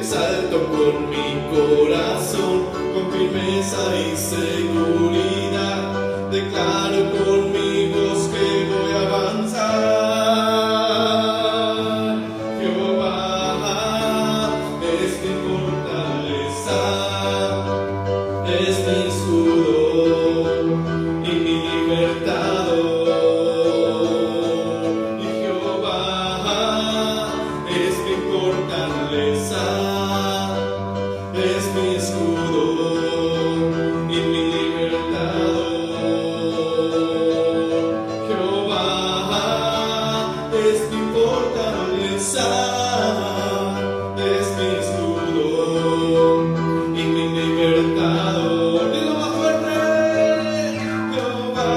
exalto con mi corazón, con firmeza y seguridad, declaro con mi voz que voy a avanzar. Jehová es mi fortaleza, es mi escudo y mi libertador. Y Jehová es mi fortaleza, es mi escudo y mi libertador. Jehová es mi fortaleza, es mi escudo y mi libertador. Dilo más fuerte. Jehová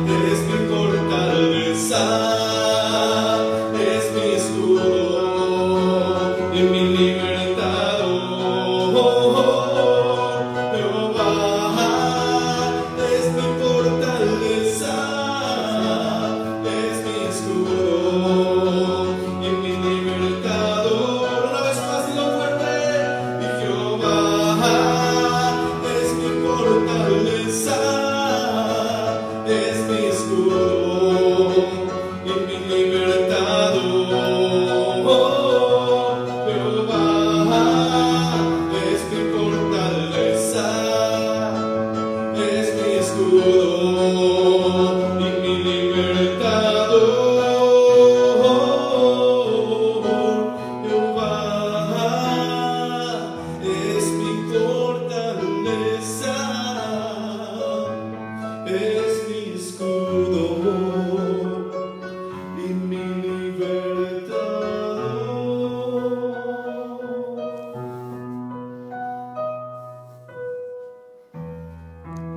es mi fortaleza, es mi escudo y mi libertador. Jehová es mi fortaleza, es mi escudo y mi libertador. Una vez más, dilo fuerte. Y Jehová es mi fortaleza, es mi escudo y mi libertador. Jehová es mi fortaleza, es mi escudo y mi libertador. Jehová es mi fortaleza, es mi escudo y mi libertador.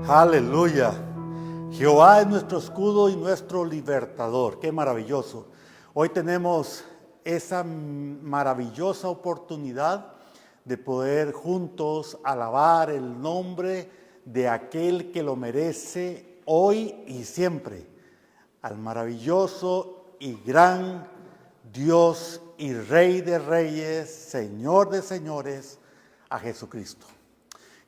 Aleluya. Jehová es nuestro escudo y nuestro libertador. Qué maravilloso. Hoy tenemos esa maravillosa oportunidad de poder juntos alabar el nombre de aquel que lo merece hoy y siempre, al maravilloso y gran Dios y Rey de Reyes, Señor de Señores, a Jesucristo.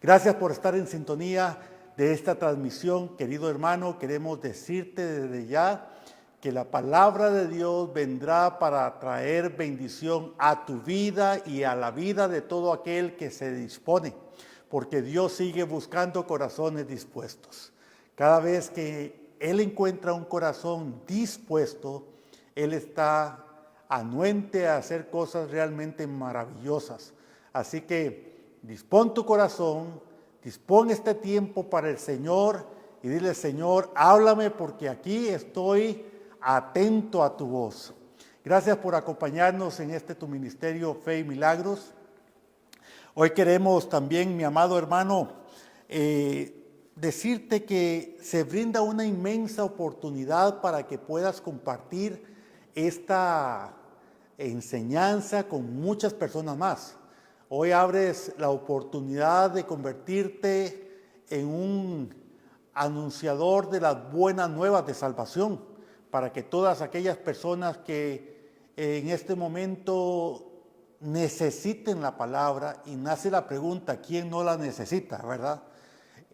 Gracias por estar en sintonía de esta transmisión, querido hermano. Queremos decirte desde ya que la palabra de Dios vendrá para traer bendición a tu vida y a la vida de todo aquel que se dispone, porque Dios sigue buscando corazones dispuestos. Cada vez que Él encuentra un corazón dispuesto, Él está anuente a hacer cosas realmente maravillosas. Así que dispón tu corazón, dispón este tiempo para el Señor y dile: Señor, háblame, porque aquí estoy atento a tu voz. Gracias por acompañarnos en este tu ministerio Fe y Milagros. Hoy queremos también, mi amado hermano, decirte que se brinda una inmensa oportunidad para que puedas compartir esta enseñanza con muchas personas más. Hoy abres la oportunidad de convertirte en un anunciador de las buenas nuevas de salvación, para que todas aquellas personas que en este momento necesiten la palabra, y nace la pregunta: ¿quién no la necesita, verdad?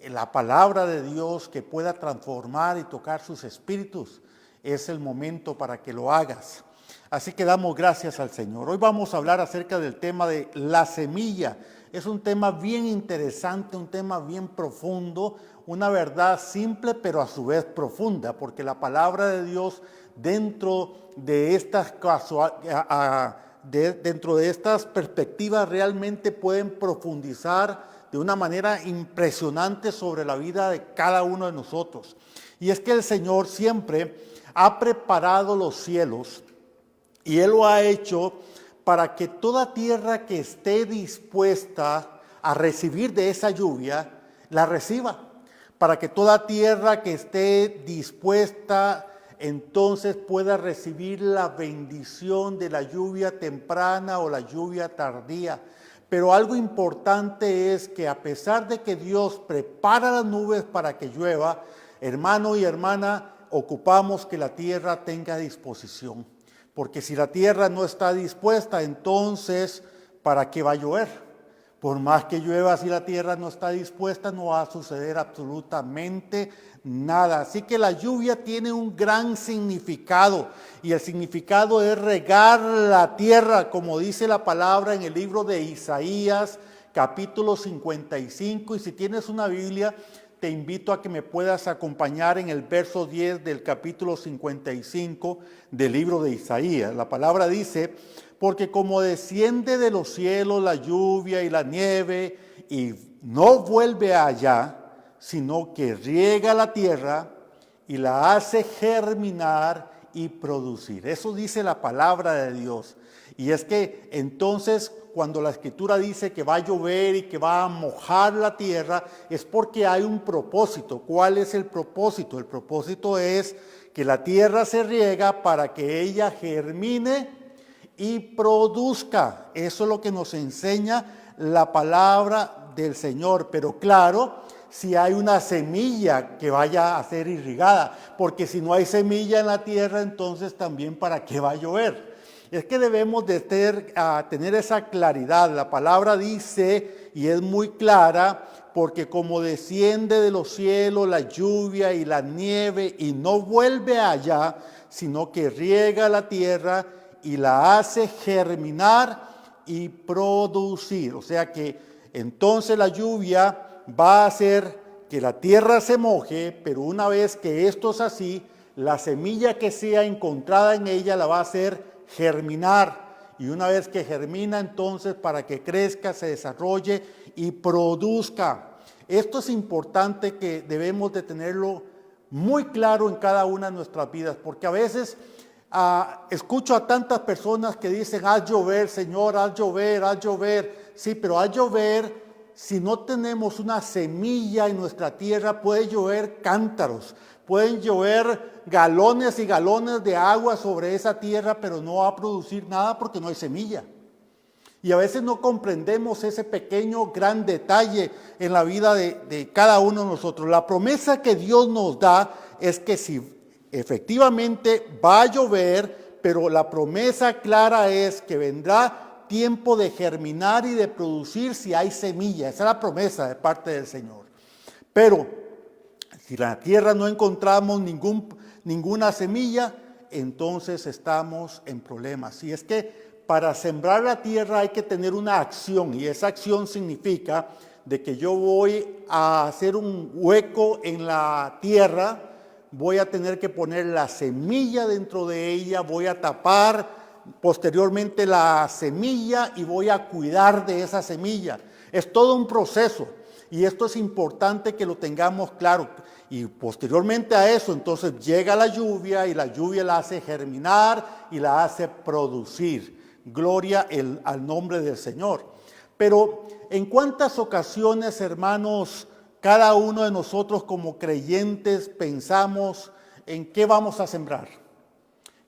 La palabra de Dios que pueda transformar y tocar sus espíritus, es el momento para que lo hagas. Así que damos gracias al Señor. Hoy vamos a hablar acerca del tema de la semilla. Es un tema bien interesante, un tema bien profundo, una verdad simple pero a su vez profunda, porque la palabra de Dios dentro de estas perspectivas realmente pueden profundizar de una manera impresionante sobre la vida de cada uno de nosotros. Y es que el Señor siempre ha preparado los cielos, y Él lo ha hecho para que toda tierra que esté dispuesta a recibir de esa lluvia, la reciba. Para que toda tierra que esté dispuesta, entonces pueda recibir la bendición de la lluvia temprana o la lluvia tardía. Pero algo importante es que, a pesar de que Dios prepara las nubes para que llueva, hermano y hermana, ocupamos que la tierra tenga disposición. Porque si la tierra no está dispuesta, entonces ¿para qué va a llover? Por más que llueva, si la tierra no está dispuesta, no va a suceder absolutamente nada. Así que la lluvia tiene un gran significado, y el significado es regar la tierra, como dice la palabra en el libro de Isaías, capítulo 55. Y si tienes una Biblia, te invito a que me puedas acompañar en el verso 10 del capítulo 55 del libro de Isaías. La palabra dice: porque como desciende de los cielos la lluvia y la nieve, y no vuelve allá, sino que riega la tierra y la hace germinar y producir. Eso dice la palabra de Dios. Y es que entonces, cuando la Escritura dice que va a llover y que va a mojar la tierra, es porque hay un propósito. ¿Cuál es el propósito? El propósito es que la tierra se riega para que ella germine y produzca. Eso es lo que nos enseña la palabra del Señor. Pero claro, si hay una semilla que vaya a ser irrigada, porque si no hay semilla en la tierra, entonces también ¿para qué va a llover? Es que debemos de tener esa claridad. La palabra dice, y es muy clara: porque como desciende de los cielos la lluvia y la nieve, y no vuelve allá, sino que riega la tierra y la hace germinar y producir. O sea que entonces la lluvia va a hacer que la tierra se moje, pero una vez que esto es así, la semilla que sea encontrada en ella la va a hacer germinar. Y una vez que germina, entonces para que crezca, se desarrolle y produzca. Esto es importante, que debemos de tenerlo muy claro en cada una de nuestras vidas, porque a veces escucho a tantas personas que dicen: haz llover, Señor, haz llover, haz llover. Sí, pero haz llover, si no tenemos una semilla en nuestra tierra, puede llover cántaros, pueden llover galones y galones de agua sobre esa tierra, pero no va a producir nada porque no hay semilla. Y a veces no comprendemos ese pequeño, gran detalle en la vida de cada uno de nosotros. La promesa que Dios nos da es que si efectivamente va a llover, pero la promesa clara es que vendrá tiempo de germinar y de producir si hay semilla. Esa es la promesa de parte del Señor. Pero si en la tierra no encontramos ninguna semilla, entonces estamos en problemas. Y es que para sembrar la tierra hay que tener una acción, y esa acción significa de que yo voy a hacer un hueco en la tierra, voy a tener que poner la semilla dentro de ella, voy a tapar posteriormente la semilla y voy a cuidar de esa semilla. Es todo un proceso, y esto es importante que lo tengamos claro. Y posteriormente a eso, entonces llega la lluvia, y la lluvia la hace germinar y la hace producir. Gloria al nombre del Señor. Pero ¿en cuántas ocasiones, hermanos, cada uno de nosotros como creyentes pensamos en qué vamos a sembrar?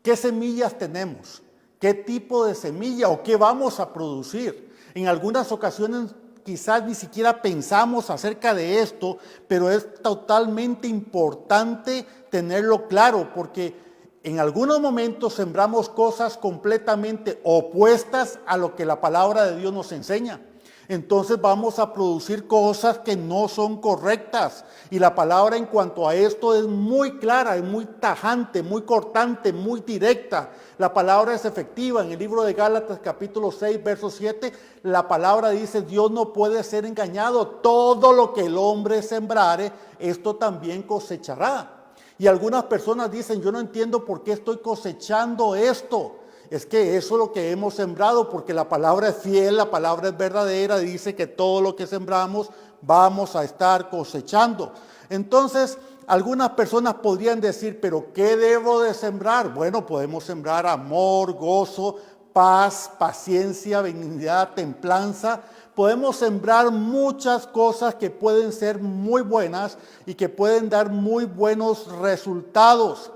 ¿Qué semillas tenemos? ¿Qué tipo de semilla o qué vamos a producir? En algunas ocasiones quizás ni siquiera pensamos acerca de esto, pero es totalmente importante tenerlo claro, porque en algunos momentos sembramos cosas completamente opuestas a lo que la palabra de Dios nos enseña. Entonces vamos a producir cosas que no son correctas. Y la palabra en cuanto a esto es muy clara, es muy tajante, muy cortante, muy directa. La palabra es efectiva. En el libro de Gálatas capítulo 6, verso 7, la palabra dice: Dios no puede ser engañado. Todo lo que el hombre sembrare, esto también cosechará. Y algunas personas dicen: yo no entiendo por qué estoy cosechando esto. Es que eso es lo que hemos sembrado, porque la palabra es fiel, la palabra es verdadera, dice que todo lo que sembramos vamos a estar cosechando. Entonces, algunas personas podrían decir: ¿pero qué debo de sembrar? Bueno, podemos sembrar amor, gozo, paz, paciencia, benignidad, templanza. Podemos sembrar muchas cosas que pueden ser muy buenas y que pueden dar muy buenos resultados,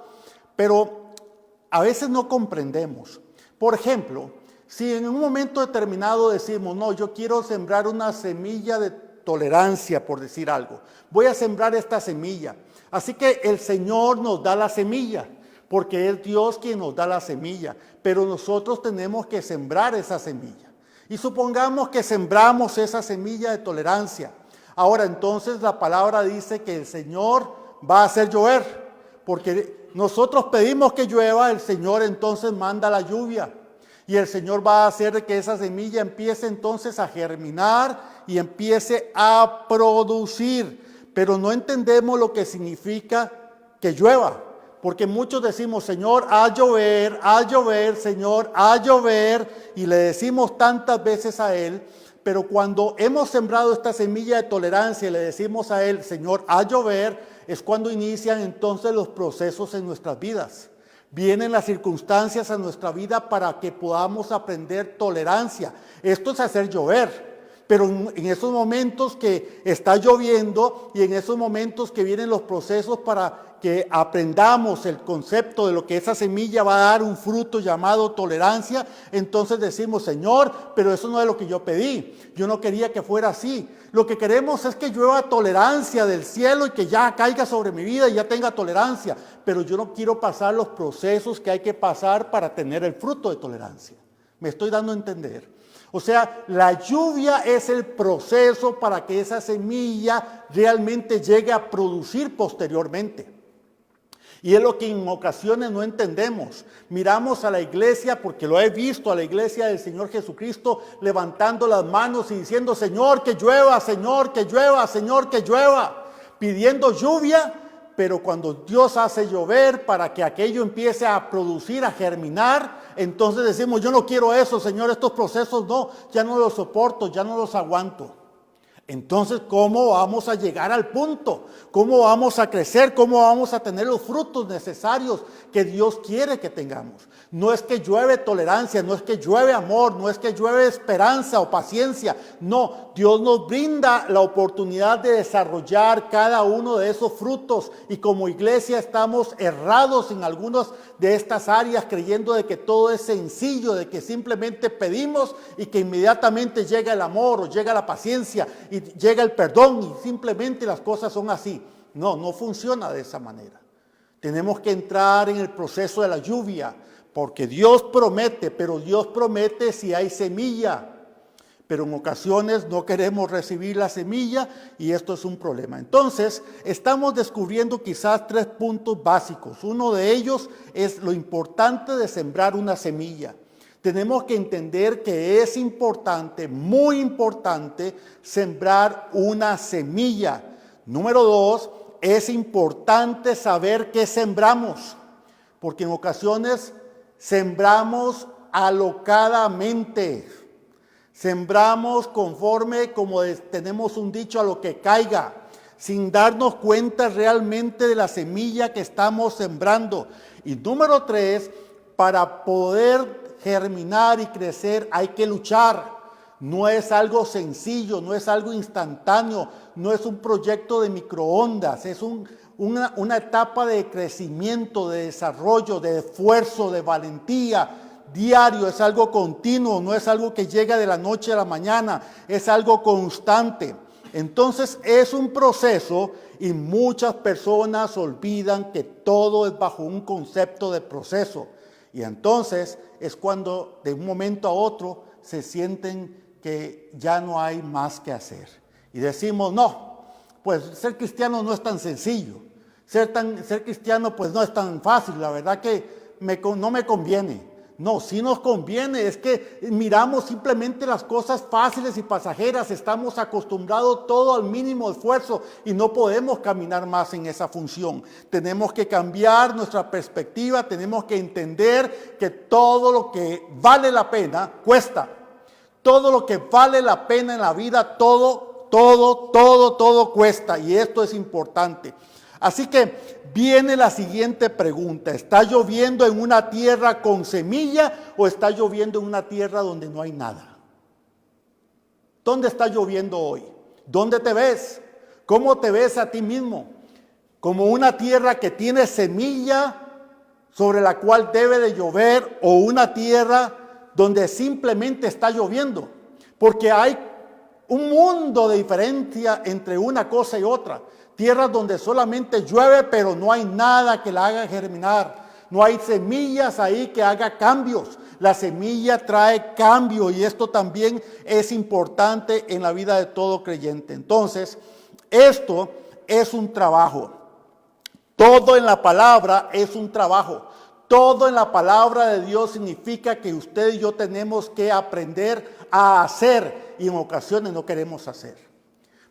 pero a veces no comprendemos. Por ejemplo, si en un momento determinado decimos: no, yo quiero sembrar una semilla de tolerancia, por decir algo, voy a sembrar esta semilla. Así que el Señor nos da la semilla, porque es Dios quien nos da la semilla, pero nosotros tenemos que sembrar esa semilla. Y supongamos que sembramos esa semilla de tolerancia. Ahora entonces la palabra dice que el Señor va a hacer llover, porque nosotros pedimos que llueva, el Señor entonces manda la lluvia. Y el Señor va a hacer que esa semilla empiece entonces a germinar y empiece a producir. Pero no entendemos lo que significa que llueva. Porque muchos decimos, Señor, haz llover, Señor, haz llover. Y le decimos tantas veces a Él. Pero cuando hemos sembrado esta semilla de tolerancia y le decimos a Él, Señor, haz llover, es cuando inician entonces los procesos en nuestras vidas. Vienen las circunstancias a nuestra vida para que podamos aprender tolerancia. Esto es hacer llover. Pero en esos momentos que está lloviendo y en esos momentos que vienen los procesos para que aprendamos el concepto de lo que esa semilla va a dar un fruto llamado tolerancia, entonces decimos, Señor, pero eso no es lo que yo pedí. Yo no quería que fuera así. Lo que queremos es que llueva tolerancia del cielo y que ya caiga sobre mi vida y ya tenga tolerancia. Pero yo no quiero pasar los procesos que hay que pasar para tener el fruto de tolerancia. ¿Me estoy dando a entender? O sea, la lluvia es el proceso para que esa semilla realmente llegue a producir posteriormente. Y es lo que en ocasiones no entendemos. Miramos a la iglesia, porque lo he visto, a la iglesia del Señor Jesucristo levantando las manos y diciendo, Señor, que llueva, Señor, que llueva, Señor, que llueva, pidiendo lluvia. Pero cuando Dios hace llover para que aquello empiece a producir, a germinar, entonces decimos, yo no quiero eso, Señor, estos procesos no, ya no los soporto, ya no los aguanto. Entonces, ¿cómo vamos a llegar al punto? ¿Cómo vamos a crecer? ¿Cómo vamos a tener los frutos necesarios que Dios quiere que tengamos? No es que llueve tolerancia, no es que llueve amor, no es que llueve esperanza o paciencia. No, Dios nos brinda la oportunidad de desarrollar cada uno de esos frutos. Y como iglesia estamos errados en algunas de estas áreas, creyendo de que todo es sencillo, de que simplemente pedimos y que inmediatamente llega el amor o llega la paciencia y llega el perdón y simplemente las cosas son así. No, no funciona de esa manera. Tenemos que entrar en el proceso de la lluvia, porque Dios promete, pero Dios promete si hay semilla. Pero en ocasiones no queremos recibir la semilla y esto es un problema. Entonces, estamos descubriendo quizás 3 puntos básicos. Uno de ellos es lo importante de sembrar una semilla. Tenemos que entender que es importante, muy importante, sembrar una semilla. Número 2, es importante saber qué sembramos, porque en ocasiones sembramos alocadamente. Sembramos conforme, como tenemos un dicho, a lo que caiga, sin darnos cuenta realmente de la semilla que estamos sembrando. Y número 3, para poder germinar y crecer hay que luchar. No es algo sencillo, no es algo instantáneo, no es un proyecto de microondas, es una etapa de crecimiento, de desarrollo, de esfuerzo, de valentía diario, es algo continuo, no es algo que llega de la noche a la mañana, es algo constante. Entonces es un proceso y muchas personas olvidan que todo es bajo un concepto de proceso. Y entonces es cuando de un momento a otro se sienten que ya no hay más que hacer. Y decimos, no, pues ser cristiano no es tan sencillo. Ser cristiano pues no es tan fácil, la verdad que no me conviene. No, sí nos conviene, es que miramos simplemente las cosas fáciles y pasajeras, estamos acostumbrados todo al mínimo esfuerzo y no podemos caminar más en esa función. Tenemos que cambiar nuestra perspectiva, tenemos que entender que todo lo que vale la pena cuesta. Todo lo que vale la pena en la vida, todo cuesta y esto es importante. Así que viene la siguiente pregunta, ¿está lloviendo en una tierra con semilla o está lloviendo en una tierra donde no hay nada? ¿Dónde está lloviendo hoy? ¿Dónde te ves? ¿Cómo te ves a ti mismo? ¿Como una tierra que tiene semilla sobre la cual debe de llover o una tierra donde simplemente está lloviendo? Porque hay un mundo de diferencia entre una cosa y otra. Tierras donde solamente llueve, pero no hay nada que la haga germinar. No hay semillas ahí que haga cambios. La semilla trae cambio y esto también es importante en la vida de todo creyente. Entonces, esto es un trabajo. Todo en la palabra es un trabajo. Todo en la palabra de Dios significa que usted y yo tenemos que aprender a hacer y en ocasiones no queremos hacer.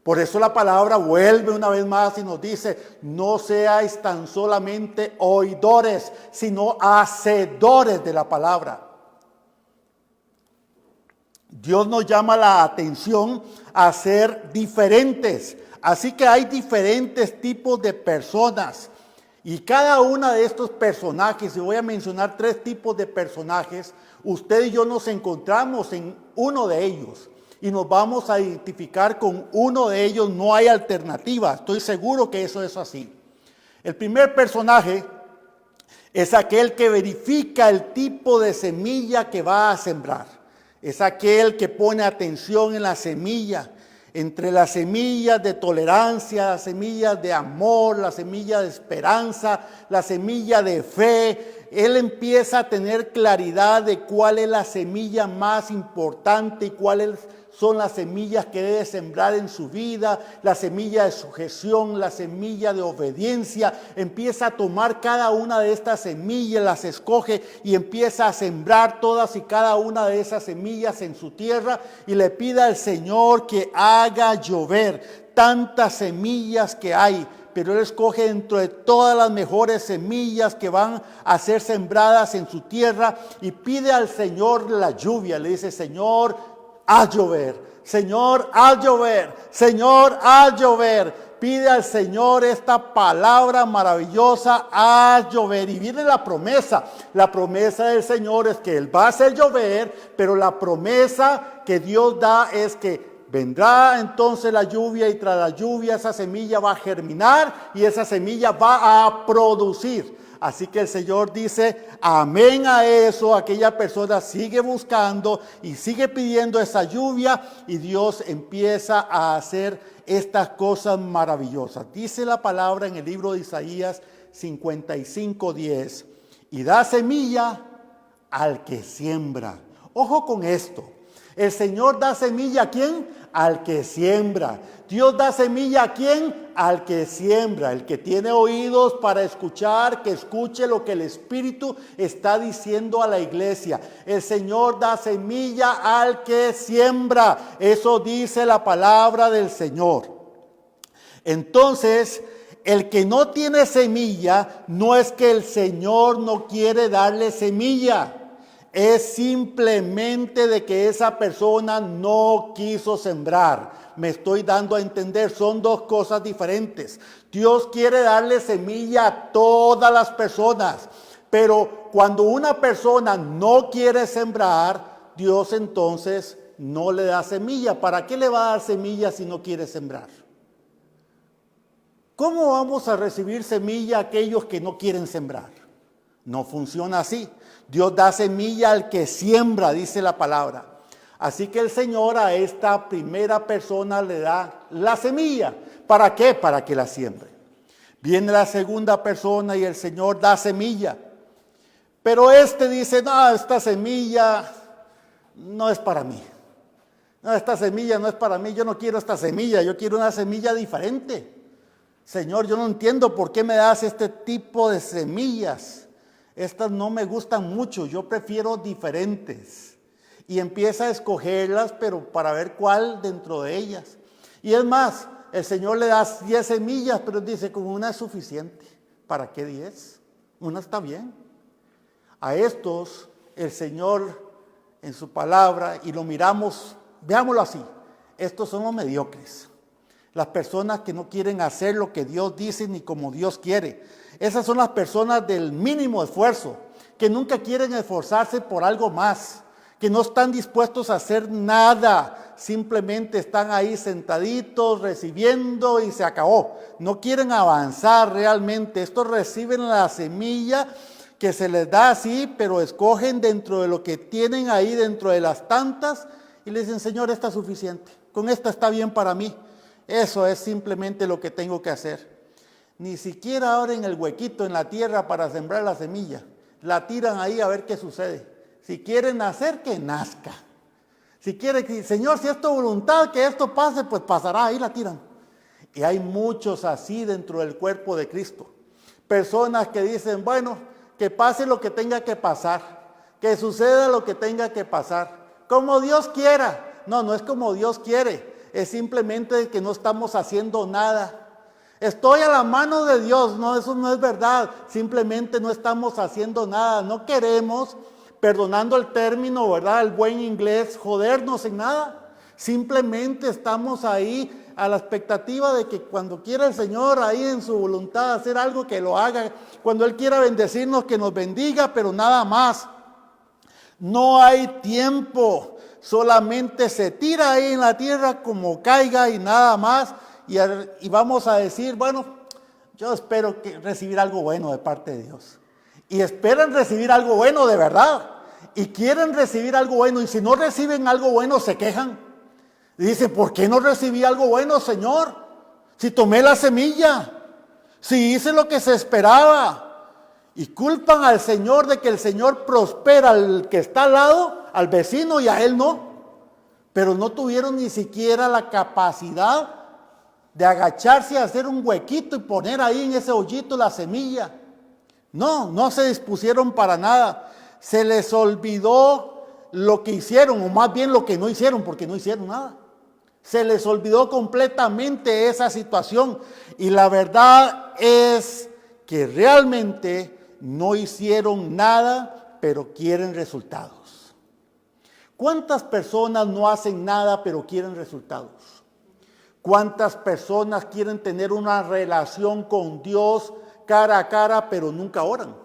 Por eso la palabra vuelve una vez más y nos dice, no seáis tan solamente oidores, sino hacedores de la palabra. Dios nos llama la atención a ser diferentes. Así que hay diferentes tipos de personas. Y cada uno de estos personajes, y voy a mencionar 3 tipos de personajes, usted y yo nos encontramos en uno de ellos. Y nos vamos a identificar con uno de ellos, no hay alternativa. Estoy seguro que eso es así. El primer personaje es aquel que verifica el tipo de semilla que va a sembrar. Es aquel que pone atención en la semilla, entre las semillas de tolerancia, las semillas de amor, la semilla de esperanza, la semilla de fe. Él empieza a tener claridad de cuál es la semilla más importante y cuáles son las semillas que debe sembrar en su vida, la semilla de sujeción, la semilla de obediencia. Empieza a tomar cada una de estas semillas, las escoge y empieza a sembrar todas y cada una de esas semillas en su tierra y le pide al Señor que haga llover tantas semillas que hay. Pero él escoge dentro de todas las mejores semillas que van a ser sembradas en su tierra y pide al Señor la lluvia. Le dice, Señor, haz llover, Señor, haz llover, Señor, haz llover. Pide al Señor esta palabra maravillosa, haz llover. Y viene la promesa del Señor es que Él va a hacer llover, pero la promesa que Dios da es que vendrá entonces la lluvia y tras la lluvia esa semilla va a germinar y esa semilla va a producir. Así que el Señor dice, amén a eso. Aquella persona sigue buscando y sigue pidiendo esa lluvia y Dios empieza a hacer estas cosas maravillosas. Dice la palabra en el libro de Isaías 55:10, y da semilla al que siembra. Ojo con esto. El Señor da semilla ¿a quién? Al que siembra. Dios da semilla ¿a quién? Al que siembra. El que tiene oídos para escuchar, que escuche lo que el Espíritu está diciendo a la iglesia. El Señor da semilla al que siembra. Eso dice la palabra del Señor. Entonces, el que no tiene semilla, no es que el Señor no quiere darle semilla. Es simplemente de que esa persona no quiso sembrar. Me estoy dando a entender, son 2 cosas diferentes. Dios quiere darle semilla a todas las personas, pero cuando una persona no quiere sembrar, Dios entonces no le da semilla. ¿Para qué le va a dar semilla si no quiere sembrar? ¿Cómo vamos a recibir semilla a aquellos que no quieren sembrar? No funciona así. Dios da semilla al que siembra, dice la palabra. Así que el Señor a esta primera persona le da la semilla. ¿Para qué? Para que la siembre. Viene la segunda persona y el Señor da semilla. Pero dice, no, esta semilla no es para mí. No, esta semilla no es para mí, yo no quiero esta semilla, yo quiero una semilla diferente. Señor, yo no entiendo por qué me das este tipo de semillas. Estas no me gustan mucho, yo prefiero diferentes. Y empieza a escogerlas, pero para ver cuál dentro de ellas. Y es más, el Señor le da 10 semillas, pero dice, con una es suficiente. ¿Para qué 10? Una está bien. A estos, el Señor en su palabra, y lo miramos, veámoslo así, estos son los mediocres. Las personas que no quieren hacer lo que Dios dice ni como Dios quiere. Esas son las personas del mínimo esfuerzo, que nunca quieren esforzarse por algo más, que no están dispuestos a hacer nada, simplemente están ahí sentaditos, recibiendo y se acabó. No quieren avanzar realmente. Estos reciben la semilla que se les da así, pero escogen dentro de lo que tienen ahí, dentro de las tantas, y le dicen, Señor, esta es suficiente, con esta está bien para mí. Eso es simplemente lo que tengo que hacer. Ni siquiera abren el huequito en la tierra para sembrar la semilla. La tiran ahí a ver qué sucede. Si quiere nacer, que nazca. Si quiere, Señor, si es tu voluntad que esto pase, pues pasará, ahí la tiran. Y hay muchos así dentro del cuerpo de Cristo. Personas que dicen, bueno, que pase lo que tenga que pasar, que suceda lo que tenga que pasar, como Dios quiera. No, no es como Dios quiere, es simplemente que no estamos haciendo nada. Estoy a la mano de Dios, no, eso no es verdad, simplemente no estamos haciendo nada, no queremos, perdonando el término, ¿verdad? El buen inglés, jodernos en nada. Simplemente estamos ahí a la expectativa de que cuando quiera el Señor ahí en su voluntad hacer algo, que lo haga. Cuando Él quiera bendecirnos, que nos bendiga, pero nada más. No hay tiempo, solamente se tira ahí en la tierra como caiga y nada más. Y vamos a decir, bueno, yo espero recibir algo bueno de parte de Dios. Y esperan recibir algo bueno de verdad. Y quieren recibir algo bueno. Y si no reciben algo bueno, se quejan. Dice, ¿por qué no recibí algo bueno, Señor? Si tomé la semilla, si hice lo que se esperaba. Y culpan al Señor de que el Señor prospera al que está al lado, al vecino, y a él no. Pero no tuvieron ni siquiera la capacidad de agacharse y hacer un huequito y poner ahí en ese hoyito la semilla. No se dispusieron para nada. Se les olvidó lo que hicieron, o más bien lo que no hicieron, porque no hicieron nada. Se les olvidó completamente esa situación. Y la verdad es que realmente no hicieron nada, pero quieren resultados. ¿Cuántas personas no hacen nada, pero quieren resultados? ¿Cuántas personas quieren tener una relación con Dios cara a cara, pero nunca oran?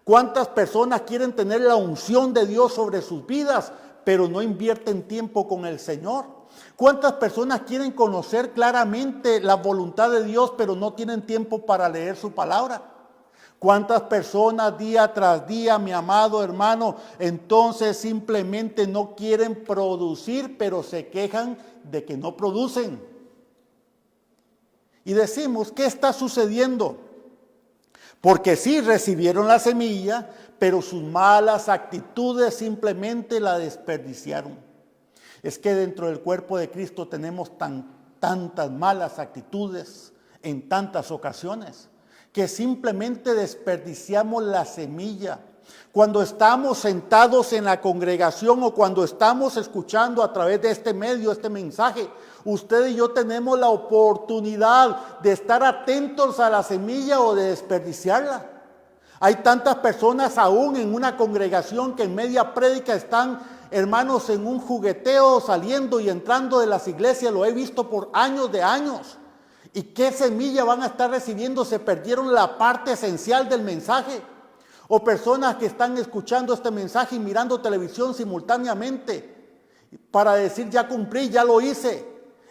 ¿Cuántas personas quieren tener la unción de Dios sobre sus vidas, pero no invierten tiempo con el Señor? ¿Cuántas personas quieren conocer claramente la voluntad de Dios, pero no tienen tiempo para leer su palabra? ¿Cuántas personas día tras día, mi amado hermano, entonces simplemente no quieren producir, pero se quejan de que no producen? Y decimos, ¿qué está sucediendo? Porque sí recibieron la semilla, pero sus malas actitudes simplemente la desperdiciaron. Es que dentro del cuerpo de Cristo tenemos tantas malas actitudes en tantas ocasiones, que simplemente desperdiciamos la semilla. Cuando estamos sentados en la congregación o cuando estamos escuchando a través de este medio, este mensaje, usted y yo tenemos la oportunidad de estar atentos a la semilla o de desperdiciarla. Hay tantas personas aún en una congregación que en media prédica están, hermanos, en un jugueteo, saliendo y entrando de las iglesias. Lo he visto por años de años. ¿Y qué semilla van a estar recibiendo? Se perdieron la parte esencial del mensaje. O personas que están escuchando este mensaje y mirando televisión simultáneamente para decir, ya cumplí, ya lo hice.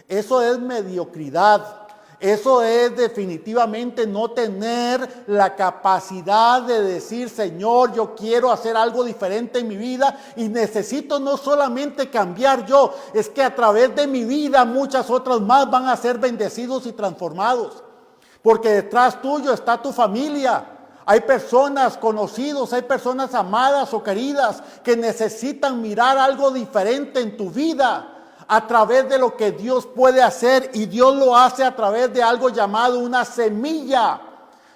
Eso es mediocridad. Eso es definitivamente no tener la capacidad de decir, Señor, yo quiero hacer algo diferente en mi vida y necesito no solamente cambiar yo, es que a través de mi vida muchas otras más van a ser bendecidos y transformados. Porque detrás tuyo está tu familia. Hay personas conocidos, hay personas amadas o queridas que necesitan mirar algo diferente en tu vida a través de lo que Dios puede hacer, y Dios lo hace a través de algo llamado una semilla.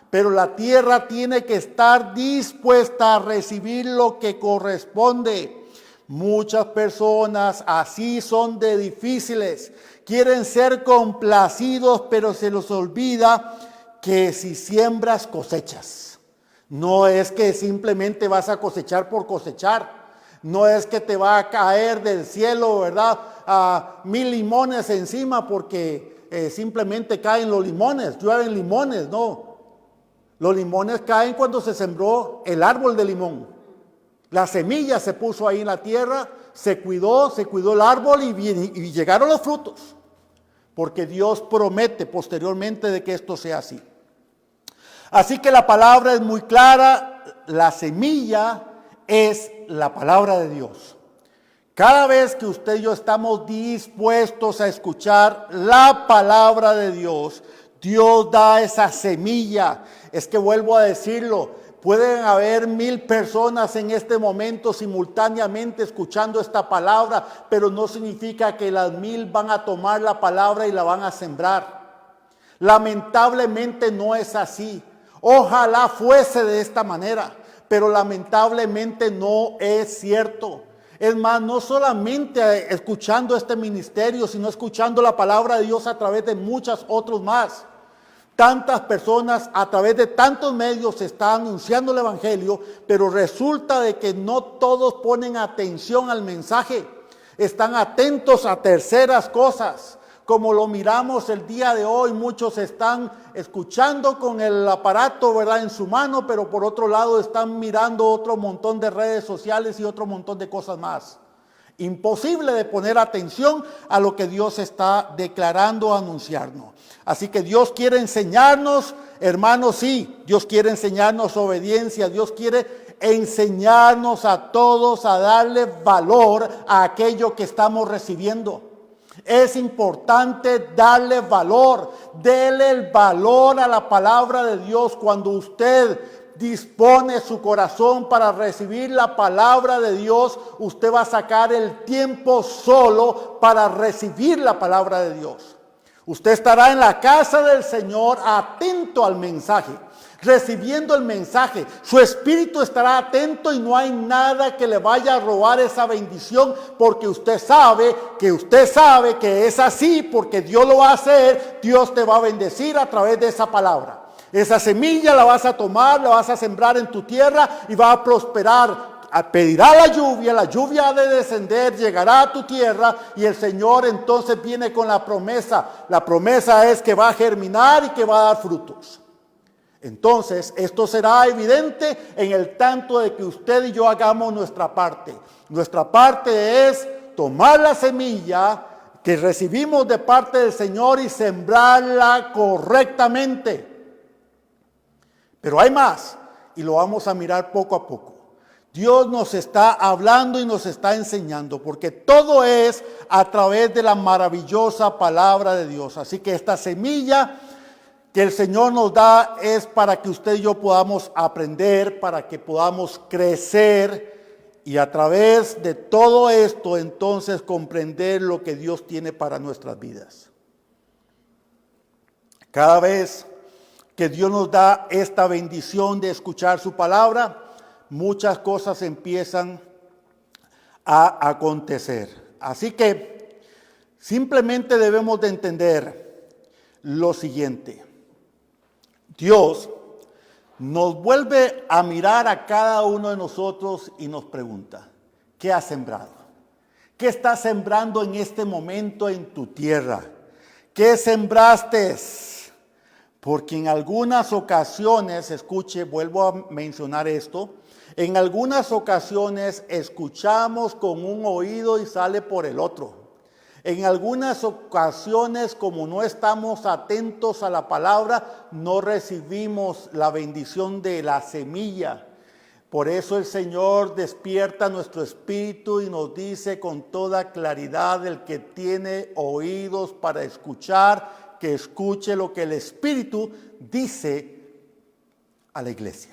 Pero la tierra tiene que estar dispuesta a recibir lo que corresponde. Muchas personas así son de difíciles, quieren ser complacidos, pero se les olvida que si siembras cosechas. No es que simplemente vas a cosechar por cosechar. No es que te va a caer del cielo, ¿verdad?, a 1000 limones encima porque simplemente caen los limones, llueven limones. No, los limones caen cuando se sembró el árbol de limón. La semilla se puso ahí en la tierra, se cuidó el árbol y llegaron los frutos. Porque Dios promete posteriormente de que esto sea así. Así que la palabra es muy clara, la semilla es la palabra de Dios. Cada vez que usted y yo estamos dispuestos a escuchar la palabra de Dios, Dios da esa semilla. Es que vuelvo a decirlo, Pueden haber 1000 personas en este momento simultáneamente escuchando esta palabra, pero no significa que las 1000 van a tomar la palabra y la van a sembrar. Lamentablemente no es así. Ojalá fuese de esta manera, pero lamentablemente no es cierto. Es más, no solamente escuchando este ministerio, sino escuchando la palabra de Dios a través de muchos otros más. Tantas personas a través de tantos medios están anunciando el evangelio, pero resulta de que no todos ponen atención al mensaje. Están atentos a terceras cosas. Como lo miramos el día de hoy, muchos están escuchando con el aparato, ¿verdad?, en su mano, pero por otro lado están mirando otro montón de redes sociales y otro montón de cosas más. Imposible de poner atención a lo que Dios está declarando, anunciarnos. Así que Dios quiere enseñarnos, hermanos, sí, Dios quiere enseñarnos obediencia, Dios quiere enseñarnos a todos a darle valor a aquello que estamos recibiendo. Es importante darle valor, dele el valor a la palabra de Dios. Cuando usted dispone su corazón para recibir la palabra de Dios, usted va a sacar el tiempo solo para recibir la palabra de Dios. Usted estará en la casa del Señor atento al mensaje, recibiendo el mensaje. Su espíritu estará atento y no hay nada que le vaya a robar esa bendición, porque usted sabe que es así, porque Dios lo va a hacer. Dios te va a bendecir a través de esa palabra. Esa semilla la vas a tomar, la vas a sembrar en tu tierra y va a prosperar. Pedirá la lluvia ha de descender, llegará a tu tierra y el Señor entonces viene con la promesa. La promesa es que va a germinar y que va a dar frutos. Entonces, esto será evidente en el tanto de que usted y yo hagamos nuestra parte. Nuestra parte es tomar la semilla que recibimos de parte del Señor y sembrarla correctamente. Pero hay más, y lo vamos a mirar poco a poco. Dios nos está hablando y nos está enseñando, porque todo es a través de la maravillosa palabra de Dios. Así que esta semilla que el Señor nos da es para que usted y yo podamos aprender, para que podamos crecer y a través de todo esto entonces comprender lo que Dios tiene para nuestras vidas. Cada vez que Dios nos da esta bendición de escuchar su palabra, muchas cosas empiezan a acontecer. Así que simplemente debemos de entender lo siguiente. Dios nos vuelve a mirar a cada uno de nosotros y nos pregunta, ¿qué has sembrado? ¿Qué estás sembrando en este momento en tu tierra? ¿Qué sembraste? Porque en algunas ocasiones, escuche, vuelvo a mencionar esto, en algunas ocasiones escuchamos con un oído y sale por el otro. En algunas ocasiones, como no estamos atentos a la palabra, no recibimos la bendición de la semilla. Por eso el Señor despierta nuestro espíritu y nos dice con toda claridad: el que tiene oídos para escuchar, que escuche lo que el Espíritu dice a la iglesia.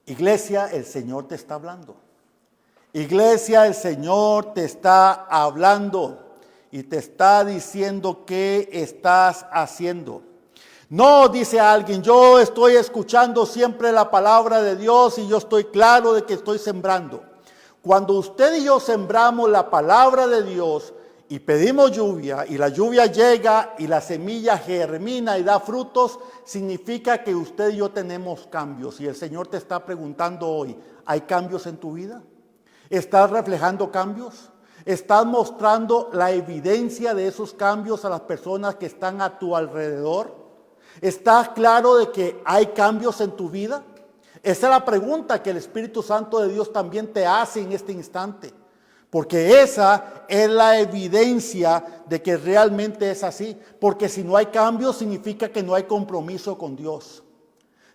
Iglesia, el Señor te está hablando. Iglesia, el Señor te está hablando y te está diciendo qué estás haciendo. No, dice alguien, yo estoy escuchando siempre la palabra de Dios y yo estoy claro de que estoy sembrando. Cuando usted y yo sembramos la palabra de Dios y pedimos lluvia y la lluvia llega y la semilla germina y da frutos, significa que usted y yo tenemos cambios. Y el Señor te está preguntando hoy, ¿hay cambios en tu vida? ¿Estás reflejando cambios? ¿Estás mostrando la evidencia de esos cambios a las personas que están a tu alrededor? ¿Estás claro de que hay cambios en tu vida? Esa es la pregunta que el Espíritu Santo de Dios también te hace en este instante. Porque esa es la evidencia de que realmente es así. Porque si no hay cambio, significa que no hay compromiso con Dios.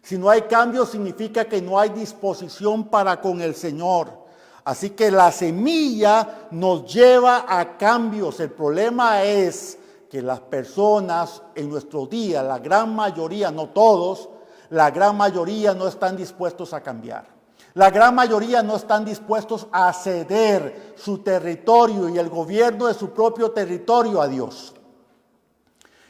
Si no hay cambio, significa que no hay disposición para con el Señor. Así que la semilla nos lleva a cambios. El problema es que las personas en nuestro día, la gran mayoría, no todos, la gran mayoría no están dispuestos a cambiar. La gran mayoría no están dispuestos a ceder su territorio y el gobierno de su propio territorio a Dios.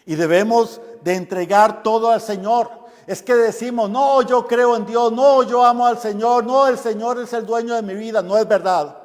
Y debemos de entregar todo al Señor. Es que decimos, no, yo creo en Dios, no, yo amo al Señor, no, el Señor es el dueño de mi vida. No es verdad.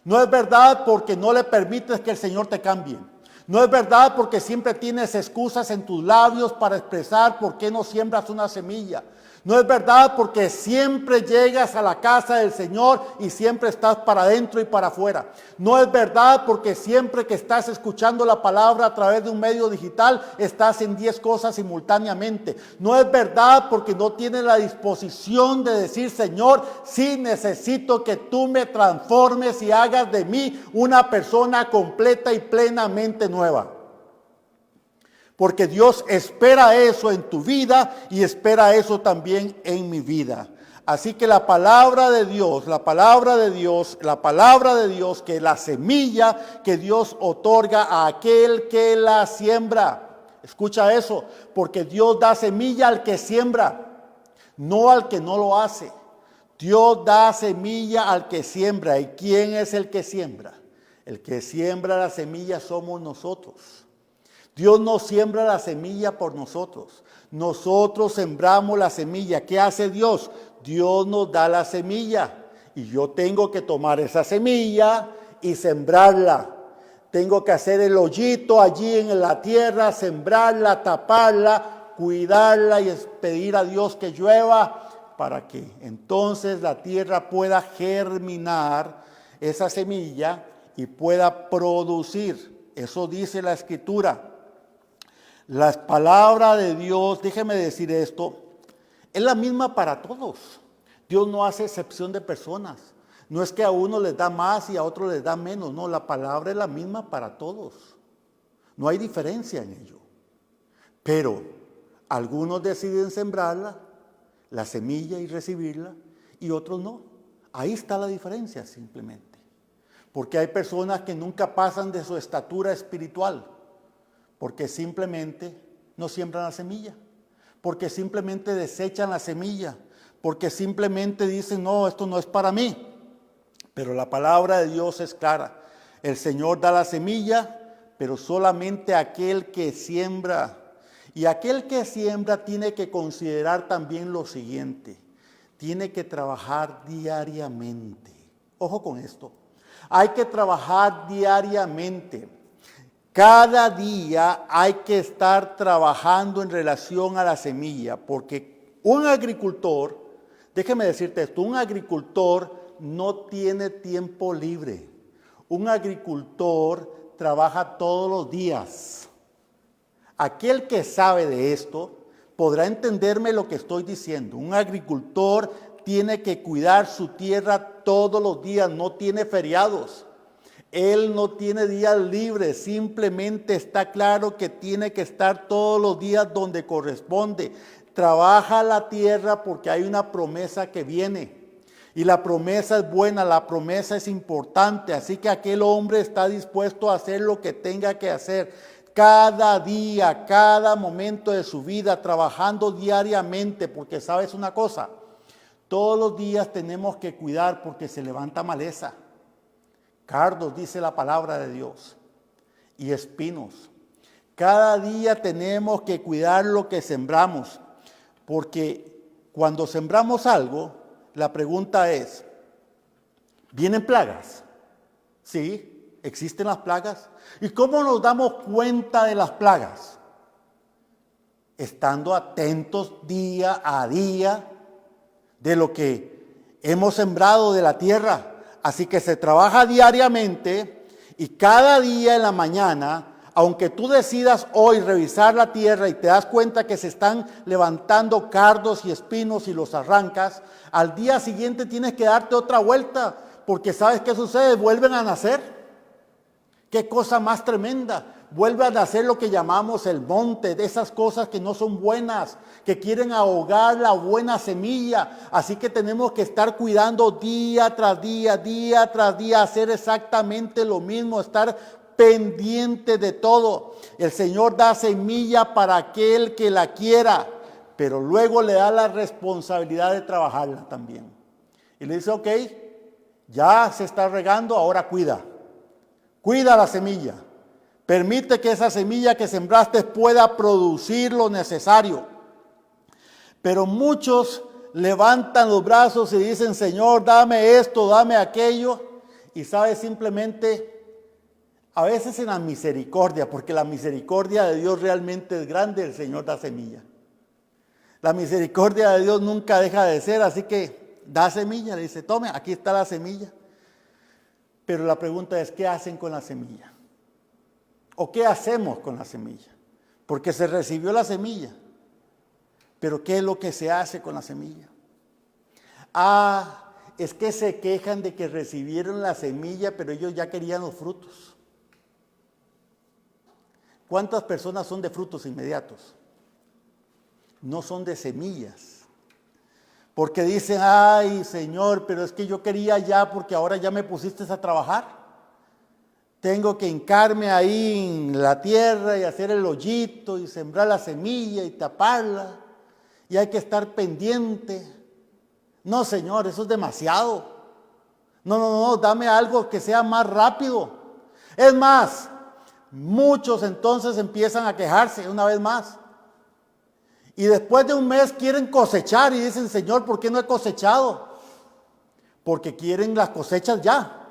No es verdad porque no le permites que el Señor te cambie. No es verdad porque siempre tienes excusas en tus labios para expresar por qué no siembras una semilla. No es verdad porque siempre llegas a la casa del Señor y siempre estás para adentro y para afuera. No es verdad porque siempre que estás escuchando la palabra a través de un medio digital, estás en 10 cosas simultáneamente. No es verdad porque no tienes la disposición de decir, Señor, sí necesito que tú me transformes y hagas de mí una persona completa y plenamente nueva. Porque Dios espera eso en tu vida y espera eso también en mi vida. Así que la palabra de Dios, que es la semilla que Dios otorga a aquel que la siembra. Escucha eso, porque Dios da semilla al que siembra, no al que no lo hace. Dios da semilla al que siembra. ¿Y quién es el que siembra? El que siembra la semilla somos nosotros. Dios no siembra la semilla por nosotros. Nosotros sembramos la semilla. ¿Qué hace Dios? Dios nos da la semilla. Y yo tengo que tomar esa semilla y sembrarla. Tengo que hacer el hoyito allí en la tierra, sembrarla, taparla, cuidarla y pedir a Dios que llueva para que entonces la tierra pueda germinar esa semilla y pueda producir. Eso dice la Escritura. La palabra de Dios, déjeme decir esto, es la misma para todos. Dios no hace excepción de personas. No es que a uno les da más y a otro les da menos. No, la palabra es la misma para todos. No hay diferencia en ello. Pero algunos deciden sembrarla, la semilla y recibirla, y otros no. Ahí está la diferencia simplemente. Porque hay personas que nunca pasan de su estatura espiritual. Porque simplemente no siembran la semilla, porque simplemente desechan la semilla, porque simplemente dicen, no, esto no es para mí. Pero la palabra de Dios es clara. El Señor da la semilla, pero solamente aquel que siembra. Y aquel que siembra tiene que considerar también lo siguiente. Tiene que trabajar diariamente. Ojo con esto. Hay que trabajar diariamente. Cada día hay que estar trabajando en relación a la semilla, porque un agricultor, déjeme decirte esto, un agricultor no tiene tiempo libre. Un agricultor trabaja todos los días. Aquel que sabe de esto podrá entenderme lo que estoy diciendo. Un agricultor tiene que cuidar su tierra todos los días, no tiene feriados. Él no tiene días libres, simplemente está claro que tiene que estar todos los días donde corresponde. Trabaja la tierra porque hay una promesa que viene. Y la promesa es buena, la promesa es importante. Así que aquel hombre está dispuesto a hacer lo que tenga que hacer. Cada día, cada momento de su vida, trabajando diariamente. Porque sabes una cosa, todos los días tenemos que cuidar porque se levanta maleza. Cardos, dice la palabra de Dios, y espinos. Cada día tenemos que cuidar lo que sembramos, porque cuando sembramos algo, la pregunta es, ¿vienen plagas? Sí, existen las plagas. ¿Y cómo nos damos cuenta de las plagas? Estando atentos día a día de lo que hemos sembrado de la tierra. Así que se trabaja diariamente y cada día en la mañana, aunque tú decidas hoy revisar la tierra y te das cuenta que se están levantando cardos y espinos y los arrancas, al día siguiente tienes que darte otra vuelta porque ¿sabes qué sucede? Vuelven a nacer. Qué cosa más tremenda. Vuelve a nacer lo que llamamos el monte, de esas cosas que no son buenas, que quieren ahogar la buena semilla. Así que tenemos que estar cuidando día tras día, hacer exactamente lo mismo, estar pendiente de todo. El Señor da semilla para aquel que la quiera, pero luego le da la responsabilidad de trabajarla también. Y le dice, ok, ya se está regando, ahora cuida la semilla. Permite que esa semilla que sembraste pueda producir lo necesario. Pero muchos levantan los brazos y dicen, Señor, dame esto, dame aquello. Y sabe, simplemente, a veces en la misericordia, porque la misericordia de Dios realmente es grande, el Señor da semilla. La misericordia de Dios nunca deja de ser, así que da semilla, le dice, tome, aquí está la semilla. Pero la pregunta es, ¿qué hacen con la semilla? ¿O qué hacemos con la semilla? Porque se recibió la semilla. Pero ¿qué es lo que se hace con la semilla? Es que se quejan de que recibieron la semilla, pero ellos ya querían los frutos. ¿Cuántas personas son de frutos inmediatos? No son de semillas. Porque dicen, ay Señor, pero es que yo quería ya porque ahora ya me pusiste a trabajar. Tengo que hincarme ahí en la tierra y hacer el hoyito y sembrar la semilla y taparla. Y hay que estar pendiente. No, Señor, eso es demasiado. No, dame algo que sea más rápido. Es más, muchos entonces empiezan a quejarse una vez más. Y después de un mes quieren cosechar y dicen, Señor, ¿por qué no he cosechado? Porque quieren las cosechas ya.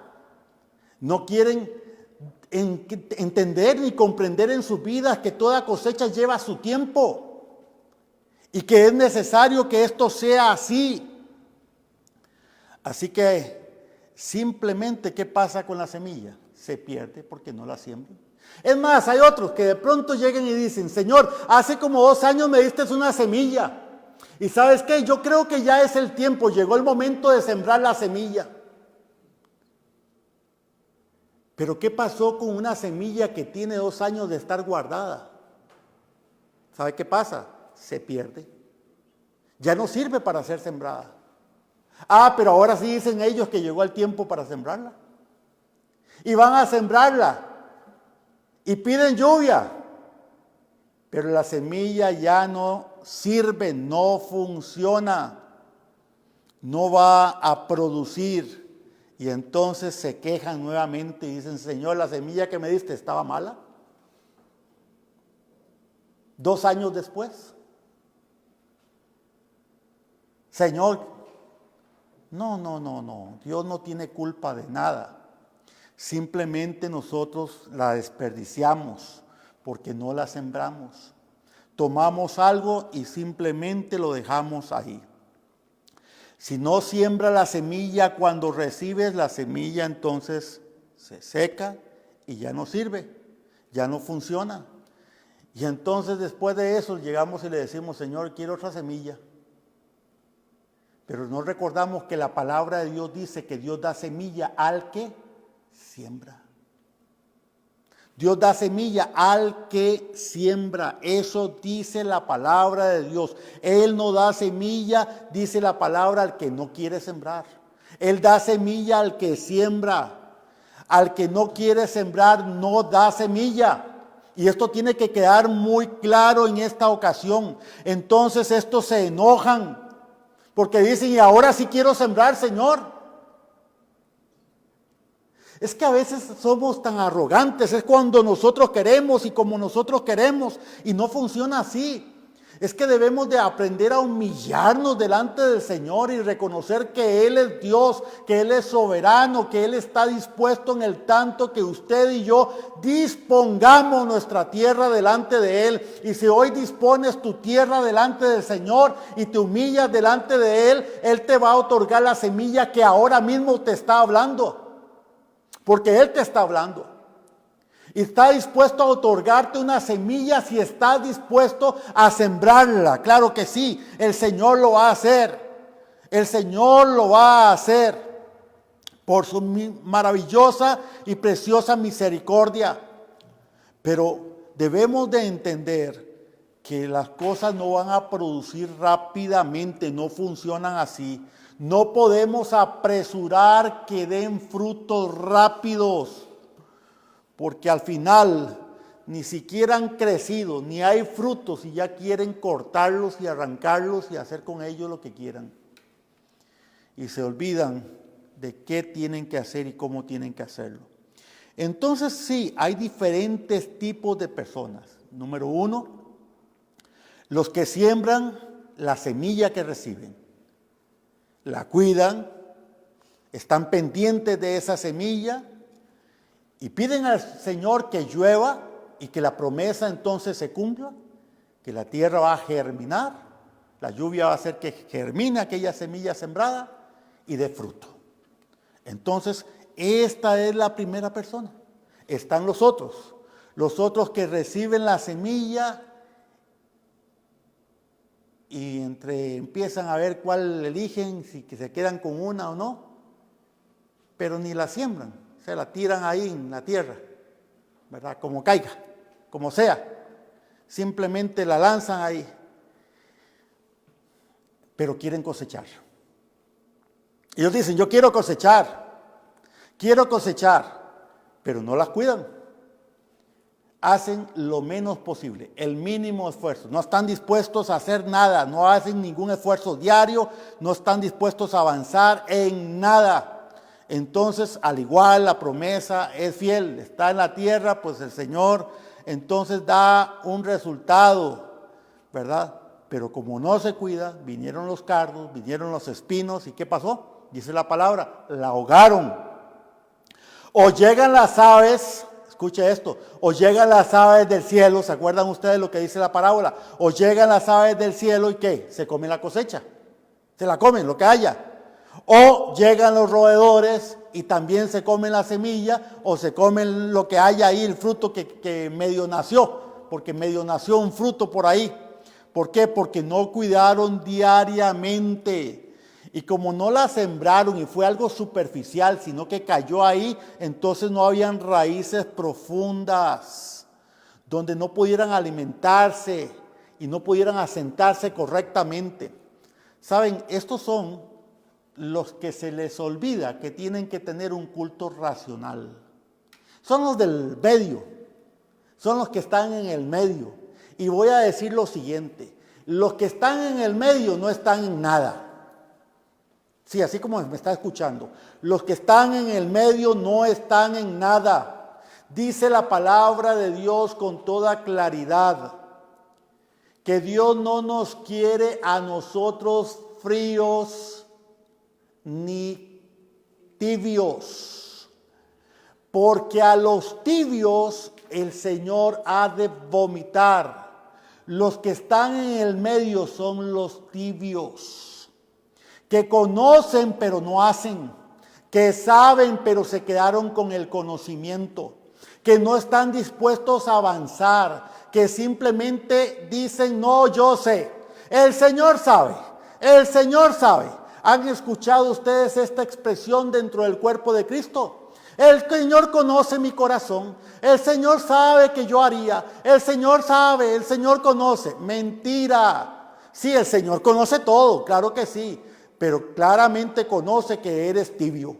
No quieren entender ni comprender en sus vidas que toda cosecha lleva su tiempo. Y que es necesario que esto sea así. Así que simplemente, ¿qué pasa con la semilla? Se pierde porque no la siembran. Es más, hay otros que de pronto llegan y dicen, Señor, hace como 2 años me diste una semilla. Y ¿sabes qué? Yo creo que ya es el tiempo, llegó el momento de sembrar la semilla. Pero ¿qué pasó con una semilla que tiene 2 años de estar guardada? ¿Sabe qué pasa? Se pierde. Ya no sirve para ser sembrada. Pero ahora sí dicen ellos que llegó el tiempo para sembrarla. Y van a sembrarla. Y piden lluvia. Pero la semilla ya no sirve, no funciona. No va a producir. Y entonces se quejan nuevamente y dicen, Señor, la semilla que me diste estaba mala. 2 años después. Señor, no. Dios no tiene culpa de nada. Simplemente nosotros la desperdiciamos porque no la sembramos. Tomamos algo y simplemente lo dejamos ahí. Si no siembra la semilla cuando recibes la semilla, entonces se seca y ya no sirve, ya no funciona. Y entonces después de eso llegamos y le decimos, Señor, quiero otra semilla. Pero no recordamos que la palabra de Dios dice que Dios da semilla al que siembra. Dios da semilla al que siembra. Eso dice la palabra de Dios. Él no da semilla, dice la palabra, al que no quiere sembrar. Él da semilla al que siembra. Al que no quiere sembrar, no da semilla. Y esto tiene que quedar muy claro en esta ocasión. Entonces estos se enojan. Porque dicen, y ahora sí quiero sembrar, Señor. Es que a veces somos tan arrogantes, es cuando nosotros queremos y como nosotros queremos, y no funciona así. Es que debemos de aprender a humillarnos delante del Señor y reconocer que Él es Dios, que Él es soberano, que Él está dispuesto en el tanto que usted y yo dispongamos nuestra tierra delante de Él. Y si hoy dispones tu tierra delante del Señor y te humillas delante de Él, Él te va a otorgar la semilla que ahora mismo te está hablando. Porque Él te está hablando. Y está dispuesto a otorgarte una semilla si estás dispuesto a sembrarla. Claro que sí, el Señor lo va a hacer. El Señor lo va a hacer por su maravillosa y preciosa misericordia. Pero debemos de entender que las cosas no van a producir rápidamente, no funcionan así. No podemos apresurar que den frutos rápidos. Porque al final ni siquiera han crecido, ni hay frutos y ya quieren cortarlos y arrancarlos y hacer con ellos lo que quieran. Y se olvidan de qué tienen que hacer y cómo tienen que hacerlo. Entonces sí, hay diferentes tipos de personas. Número uno, los que siembran la semilla que reciben. La cuidan, están pendientes de esa semilla y piden al Señor que llueva y que la promesa entonces se cumpla, que la tierra va a germinar, la lluvia va a hacer que germine aquella semilla sembrada y dé fruto. Entonces, esta es la primera persona. Están los otros que reciben la semilla y empiezan a ver cuál eligen, si que se quedan con una o no, pero ni la siembran, se la tiran ahí en la tierra, ¿verdad? Como caiga, como sea, simplemente la lanzan ahí, pero quieren cosechar. Ellos dicen, yo quiero cosechar, pero no las cuidan. Hacen lo menos posible, el mínimo esfuerzo. No están dispuestos a hacer nada, no hacen ningún esfuerzo diario, no están dispuestos a avanzar en nada. Entonces, al igual, la promesa es fiel, está en la tierra, pues el Señor entonces da un resultado, ¿verdad? Pero como no se cuida, vinieron los cardos, vinieron los espinos, ¿y qué pasó? Dice la palabra, la ahogaron. O llegan las aves, escuche esto, o llegan las aves del cielo, ¿se acuerdan ustedes lo que dice la parábola? O llegan las aves del cielo y ¿qué? Se comen la cosecha, se la comen, lo que haya. O llegan los roedores y también se comen la semilla, o se comen lo que haya ahí, el fruto que medio nació, porque medio nació un fruto por ahí. ¿Por qué? Porque no cuidaron diariamente. Y como no la sembraron y fue algo superficial, sino que cayó ahí, entonces no habían raíces profundas donde no pudieran alimentarse y no pudieran asentarse correctamente. ¿Saben? Estos son los que se les olvida que tienen que tener un culto racional. Son los del medio, son los que están en el medio. Y voy a decir lo siguiente, los que están en el medio no están en nada. Sí, así como me está escuchando. Los que están en el medio no están en nada. Dice la palabra de Dios con toda claridad que Dios no nos quiere a nosotros fríos ni tibios, porque a los tibios el Señor ha de vomitar. Los que están en el medio son los tibios, que conocen pero no hacen, que saben pero se quedaron con el conocimiento, que no están dispuestos a avanzar, que simplemente dicen, no, yo sé, el Señor sabe, el Señor sabe. ¿Han escuchado ustedes esta expresión dentro del cuerpo de Cristo? El Señor conoce mi corazón, el Señor sabe que yo haría, el Señor sabe, el Señor conoce. Mentira. Sí, el Señor conoce todo, claro que sí. Pero claramente conoce que eres tibio,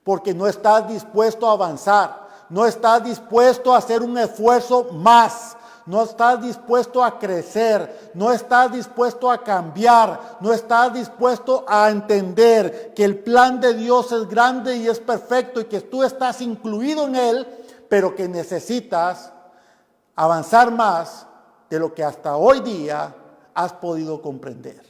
porque no estás dispuesto a avanzar, no estás dispuesto a hacer un esfuerzo más, no estás dispuesto a crecer, no estás dispuesto a cambiar, no estás dispuesto a entender que el plan de Dios es grande y es perfecto y que tú estás incluido en él, pero que necesitas avanzar más de lo que hasta hoy día has podido comprender.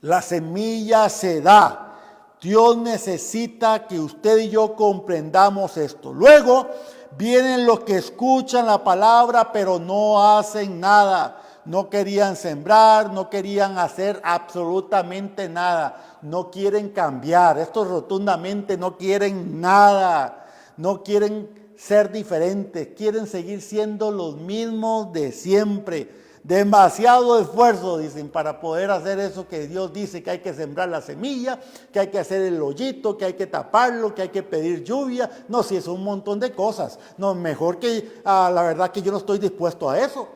La semilla se da. Dios necesita que usted y yo comprendamos esto. Luego vienen los que escuchan la palabra pero no hacen nada. No querían sembrar, no querían hacer absolutamente nada. No quieren cambiar. Estos rotundamente no quieren nada. No quieren ser diferentes. Quieren seguir siendo los mismos de siempre. Demasiado esfuerzo, dicen, para poder hacer eso que Dios dice que hay que sembrar la semilla, que hay que hacer el hoyito, que hay que taparlo, que hay que pedir lluvia. No, si es un montón de cosas. No, mejor que la verdad que yo no estoy dispuesto a eso.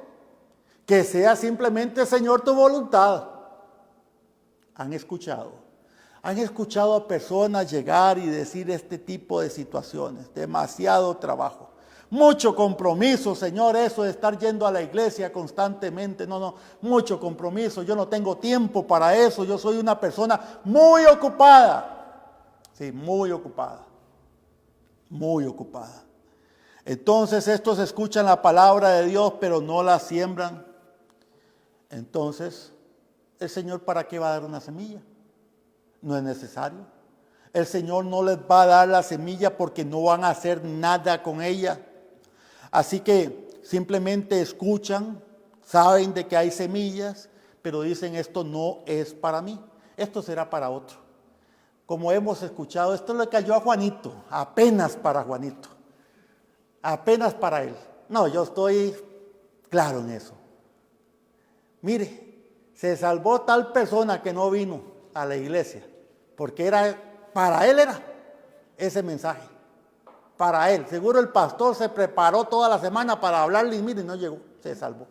Que sea simplemente, Señor, tu voluntad. ¿Han escuchado? ¿Han escuchado a personas llegar y decir este tipo de situaciones? Demasiado trabajo. Mucho compromiso, Señor, eso de estar yendo a la iglesia constantemente. No, mucho compromiso. Yo no tengo tiempo para eso. Yo soy una persona muy ocupada. Sí, muy ocupada. Muy ocupada. Entonces estos escuchan la palabra de Dios, pero no la siembran. Entonces, ¿el Señor para qué va a dar una semilla? No es necesario. El Señor no les va a dar la semilla porque no van a hacer nada con ella. Así que simplemente escuchan, saben de que hay semillas, pero dicen esto no es para mí, esto será para otro. Como hemos escuchado, esto le cayó a Juanito, apenas para Juanito, apenas para él. No, yo estoy claro en eso. Mire, se salvó tal persona que no vino a la iglesia, porque para él era ese mensaje. Para él, seguro el pastor se preparó toda la semana para hablarle y mire, no llegó, se salvó.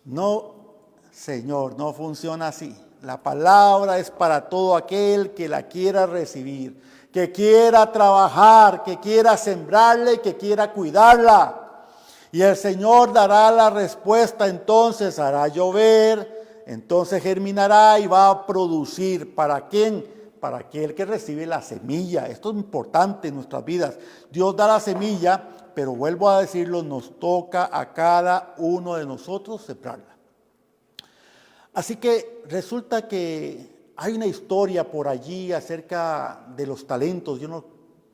No, Señor, no funciona así. La palabra es para todo aquel que la quiera recibir, que quiera trabajar, que quiera sembrarla y que quiera cuidarla. Y el Señor dará la respuesta, entonces hará llover, entonces germinará y va a producir. ¿Para quién? Para aquel que recibe la semilla. Esto es importante en nuestras vidas. Dios da la semilla, pero vuelvo a decirlo, nos toca a cada uno de nosotros sembrarla. Así que resulta que hay una historia por allí acerca de los talentos.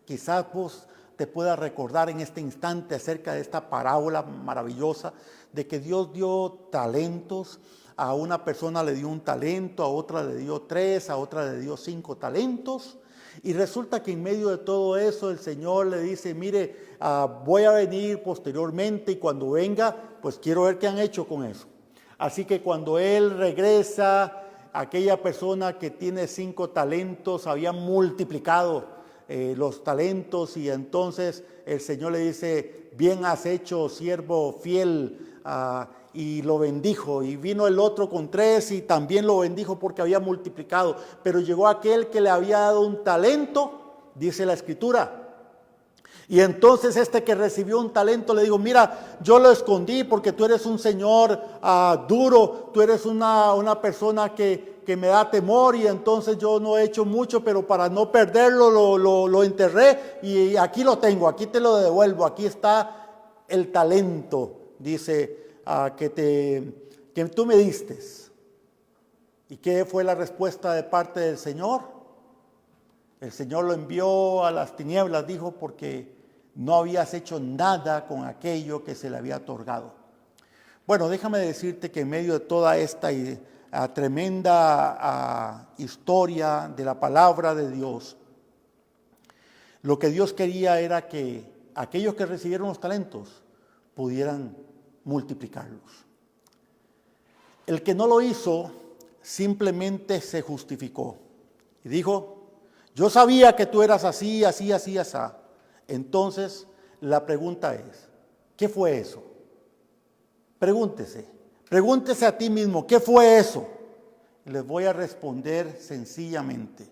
Quizás vos te puedas recordar en este instante acerca de esta parábola maravillosa de que Dios dio talentos. A una persona le dio un talento, a otra le dio 3, a otra le dio 5 talentos. Y resulta que en medio de todo eso el Señor le dice, mire, voy a venir posteriormente y cuando venga, pues quiero ver qué han hecho con eso. Así que cuando Él regresa, aquella persona que tiene 5 talentos había multiplicado los talentos y entonces el Señor le dice, bien has hecho, siervo fiel, y lo bendijo. Y vino el otro con 3 y también lo bendijo porque había multiplicado. Pero llegó aquel que le había dado un talento, dice la Escritura. Y entonces este que recibió un talento le dijo, mira, yo lo escondí porque tú eres un señor duro, tú eres una persona que me da temor y entonces yo no he hecho mucho, pero para no perderlo lo enterré y aquí lo tengo, aquí te lo devuelvo, aquí está el talento, dice, que tú me diste. ¿Y qué fue la respuesta de parte del Señor? El Señor lo envió a las tinieblas, dijo, porque no habías hecho nada con aquello que se le había otorgado. Bueno, déjame decirte que en medio de toda esta tremenda historia de la palabra de Dios, lo que Dios quería era que aquellos que recibieron los talentos pudieran multiplicarlos. El que no lo hizo simplemente se justificó y dijo, yo sabía que tú eras así, así, así, así. Entonces la pregunta es, ¿qué fue eso? Pregúntese a ti mismo, ¿qué fue eso? Y les voy a responder sencillamente,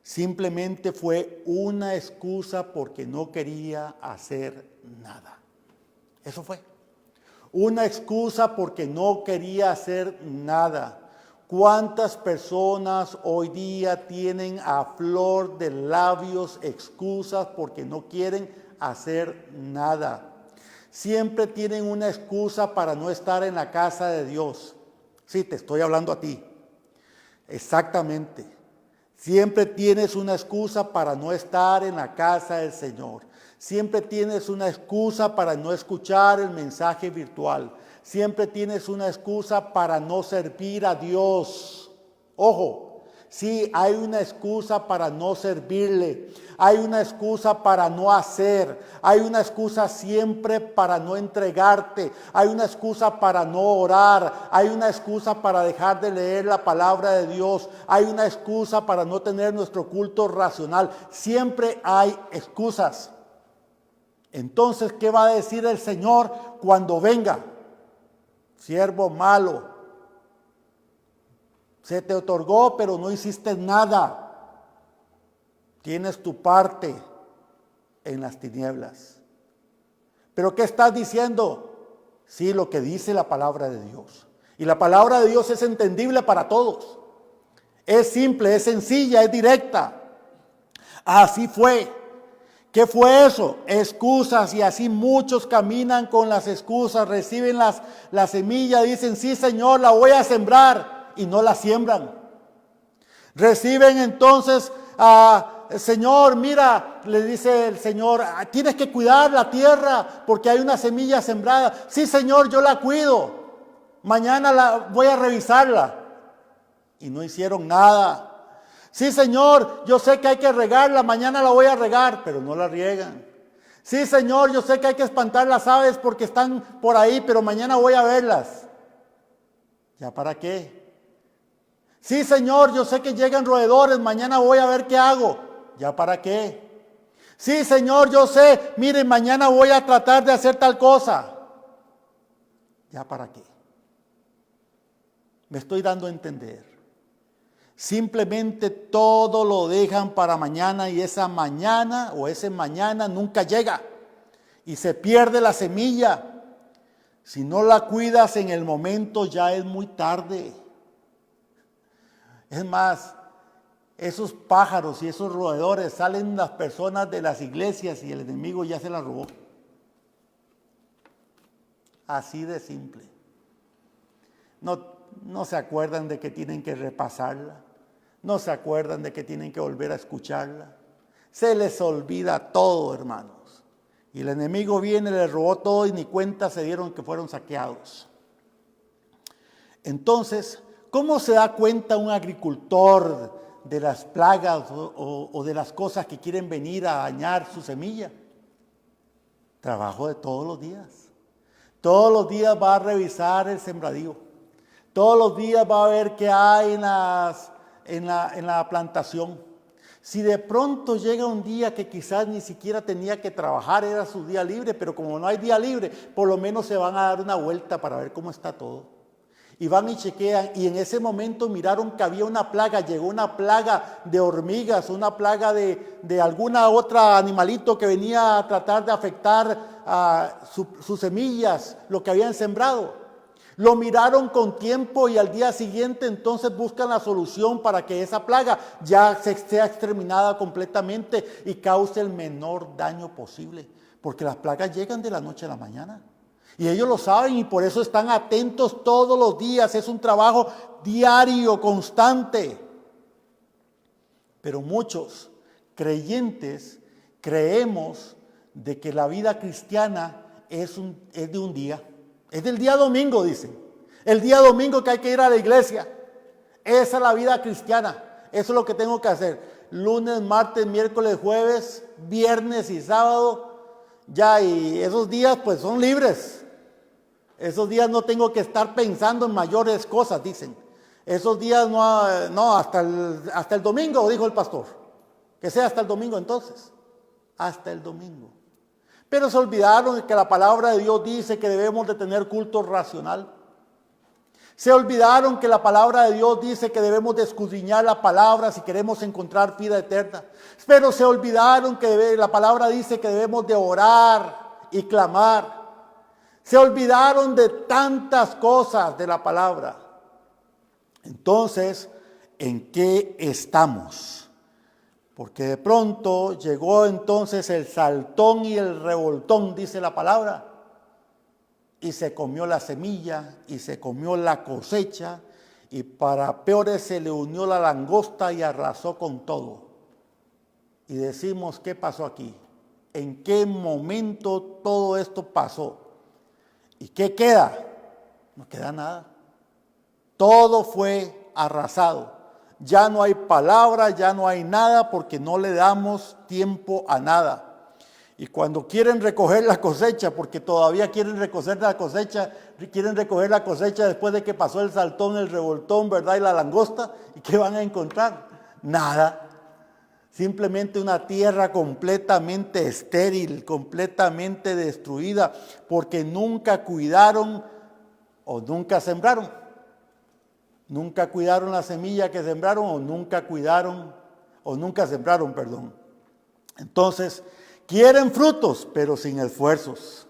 simplemente fue una excusa porque no quería hacer nada. Eso fue. Una excusa porque no quería hacer nada. ¿Cuántas personas hoy día tienen a flor de labios excusas porque no quieren hacer nada? Siempre tienen una excusa para no estar en la casa de Dios. Sí, te estoy hablando a ti. Exactamente. Siempre tienes una excusa para no estar en la casa del Señor. Siempre tienes una excusa para no escuchar el mensaje virtual. Siempre tienes una excusa para no servir a Dios. Ojo, sí, hay una excusa para no servirle. Hay una excusa para no hacer. Hay una excusa siempre para no entregarte. Hay una excusa para no orar. Hay una excusa para dejar de leer la palabra de Dios. Hay una excusa para no tener nuestro culto racional. Siempre hay excusas. Entonces, ¿qué va a decir el Señor cuando venga? Siervo malo, se te otorgó, pero no hiciste nada. Tienes tu parte. en las tinieblas. ¿Pero qué estás diciendo? Sí, lo que dice la palabra de Dios. Y la palabra de Dios es entendible para todos. Es simple, es sencilla, es directa. Así fue. ¿Qué fue eso? Excusas, y así muchos caminan con las excusas, reciben la semilla, dicen, sí Señor, la voy a sembrar, y no la siembran. Reciben entonces, Señor, mira, le dice el Señor, tienes que cuidar la tierra porque hay una semilla sembrada. Sí Señor, yo la cuido, mañana voy a revisarla. Y no hicieron nada. Sí Señor, yo sé que hay que regarla, mañana la voy a regar, pero no la riegan. Sí Señor, yo sé que hay que espantar las aves porque están por ahí, pero mañana voy a verlas. ¿Ya para qué? Sí Señor, yo sé que llegan roedores, mañana voy a ver qué hago. ¿Ya para qué? Sí Señor, yo sé, miren, mañana voy a tratar de hacer tal cosa. ¿Ya para qué? Me estoy dando a entender. Simplemente todo lo dejan para mañana y esa mañana o ese mañana nunca llega y se pierde la semilla. Si no la cuidas en el momento ya es muy tarde. Es más, esos pájaros y esos roedores salen las personas de las iglesias y el enemigo ya se las robó. Así de simple. No se acuerdan de que tienen que repasarla. No se acuerdan de que tienen que volver a escucharla. Se les olvida todo, hermanos. Y el enemigo viene, les robó todo y ni cuenta se dieron que fueron saqueados. Entonces, ¿cómo se da cuenta un agricultor de las plagas o de las cosas que quieren venir a dañar su semilla? Trabajo de todos los días. Todos los días va a revisar el sembradío. Todos los días va a ver qué hay en la plantación. Si de pronto llega un día que quizás ni siquiera tenía que trabajar, era su día libre, pero como no hay día libre, por lo menos se van a dar una vuelta para ver cómo está todo. Y van y chequean, y en ese momento miraron que había una plaga, llegó una plaga de hormigas, una plaga de alguna otra animalito que venía a tratar de afectar sus semillas, lo que habían sembrado. Lo miraron con tiempo y al día siguiente entonces buscan la solución para que esa plaga ya sea exterminada completamente y cause el menor daño posible. Porque las plagas llegan de la noche a la mañana. Y ellos lo saben y por eso están atentos todos los días. Es un trabajo diario, constante. Pero muchos creyentes creemos de que la vida cristiana es de un día. Es del día domingo, dicen. El día domingo que hay que ir a la iglesia. Esa es la vida cristiana. Eso es lo que tengo que hacer. Lunes, martes, miércoles, jueves, viernes y sábado. Ya, y esos días pues son libres. Esos días no tengo que estar pensando en mayores cosas, dicen. Esos días no, hasta el domingo, dijo el pastor. Que sea hasta el domingo entonces. Hasta el domingo. Pero se olvidaron de que la palabra de Dios dice que debemos de tener culto racional. Se olvidaron que la palabra de Dios dice que debemos de escudriñar la palabra si queremos encontrar vida eterna. Pero se olvidaron que la palabra dice que debemos de orar y clamar. Se olvidaron de tantas cosas de la palabra. Entonces, ¿en qué estamos? Porque de pronto llegó entonces el saltón y el revoltón, dice la palabra, y se comió la semilla y se comió la cosecha y para peores se le unió la langosta y arrasó con todo. Y decimos, ¿qué pasó aquí? ¿En qué momento todo esto pasó? ¿Y qué queda? No queda nada. Todo fue arrasado. Ya no hay palabra, ya no hay nada porque no le damos tiempo a nada. Y cuando quieren recoger la cosecha, porque todavía quieren recoger la cosecha después de que pasó el saltón, el revoltón, ¿verdad? Y la langosta, ¿y qué van a encontrar? Nada. Simplemente una tierra completamente estéril, completamente destruida, porque nunca cuidaron o nunca sembraron. Nunca cuidaron la semilla que sembraron o nunca sembraron, perdón. Entonces, Quieren frutos, pero sin esfuerzos.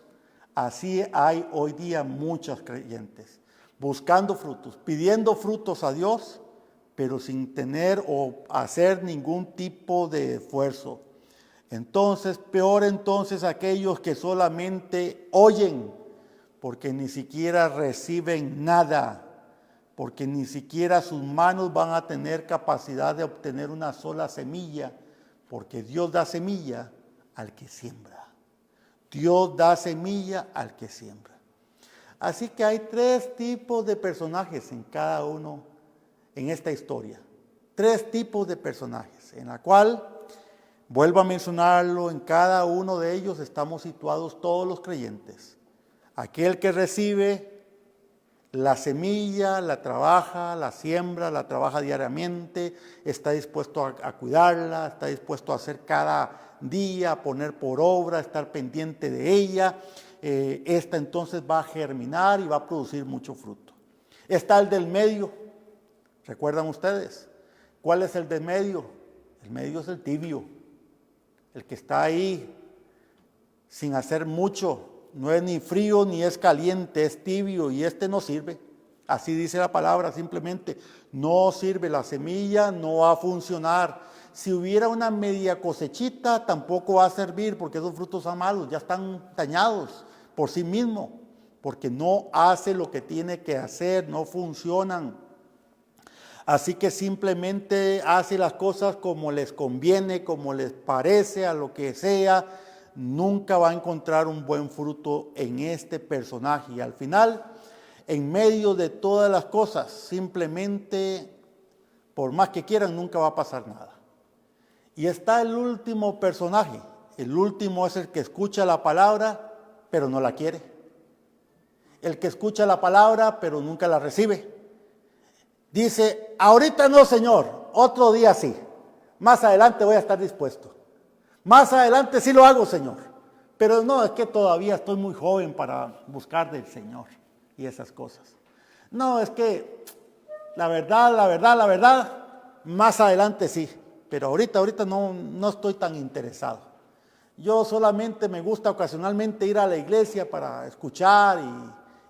Así hay hoy día muchos creyentes buscando frutos, pidiendo frutos a Dios, pero sin tener o hacer ningún tipo de esfuerzo. Entonces, peor entonces aquellos que solamente oyen, porque ni siquiera reciben nada, porque ni siquiera sus manos van a tener capacidad de obtener una sola semilla, porque Dios da semilla al que siembra. Dios da semilla al que siembra. Así que hay 3 tipos de personajes en cada uno en esta historia. 3 tipos de personajes, en la cual, vuelvo a mencionarlo, en cada uno de ellos estamos situados todos los creyentes. Aquel que recibe la semilla, la trabaja, la siembra, la trabaja diariamente, está dispuesto a cuidarla, está dispuesto a hacer cada día, a poner por obra, estar pendiente de ella. Esta entonces va a germinar y va a producir mucho fruto. Está el del medio. ¿Recuerdan ustedes? ¿Cuál es el del medio? El medio es el tibio, el que está ahí sin hacer mucho. No es ni frío ni es caliente, es tibio y este no sirve. Así dice la palabra, simplemente no sirve. La semilla no va a funcionar. Si hubiera una media cosechita, tampoco va a servir porque esos frutos son malos, ya están dañados por sí mismos, porque no hace lo que tiene que hacer, no funcionan. Así que simplemente hace las cosas como les conviene, como les parece, a lo que sea. Nunca va a encontrar un buen fruto en este personaje. Y al final, en medio de todas las cosas, simplemente, por más que quieran, nunca va a pasar nada. Y está el último personaje. El último es el que escucha la palabra, pero no la quiere. El que escucha la palabra, pero nunca la recibe. Dice, ahorita no, Señor, otro día sí. Más adelante voy a estar dispuesto. Más adelante sí lo hago, Señor. Pero no, es que todavía estoy muy joven para buscar del Señor y esas cosas. No, es que la verdad, más adelante sí. Pero ahorita no estoy tan interesado. Yo solamente me gusta ocasionalmente ir a la iglesia para escuchar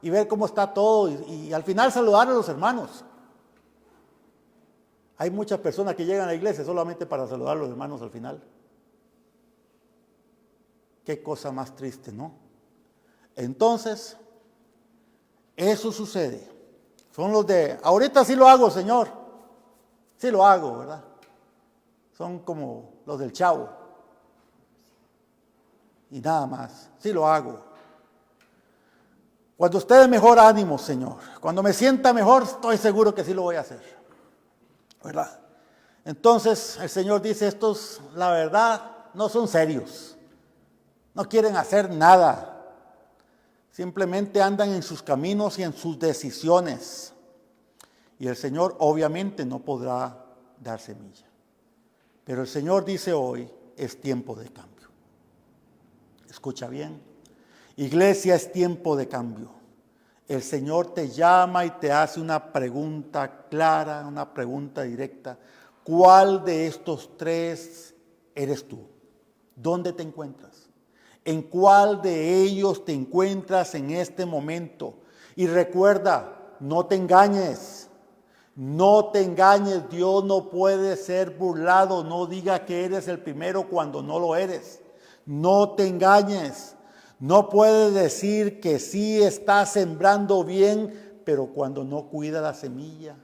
y ver cómo está todo y al final saludar a los hermanos. Hay muchas personas que llegan a la iglesia solamente para saludar a los hermanos al final. Qué cosa más triste, ¿no? Entonces, eso sucede. Son los de, ahorita sí lo hago, Señor. Sí lo hago, ¿verdad? Son como los del Chavo. Y nada más, sí lo hago. Cuando esté de mejor ánimo, Señor. Cuando me sienta mejor, estoy seguro que sí lo voy a hacer. ¿Verdad? Entonces, el Señor dice, estos, la verdad, no son serios. No quieren hacer nada. Simplemente andan en sus caminos y en sus decisiones. Y el Señor obviamente no podrá dar semilla. Pero el Señor dice hoy, es tiempo de cambio. Escucha bien. Iglesia, es tiempo de cambio. El Señor te llama y te hace una pregunta clara, una pregunta directa. ¿Cuál de estos 3 eres tú? ¿Dónde te encuentras? ¿En cuál de ellos te encuentras en este momento? Y recuerda, no te engañes. No te engañes, Dios no puede ser burlado. No diga que eres el primero cuando no lo eres. No te engañes. No puedes decir que sí estás sembrando bien, pero cuando no cuida la semilla,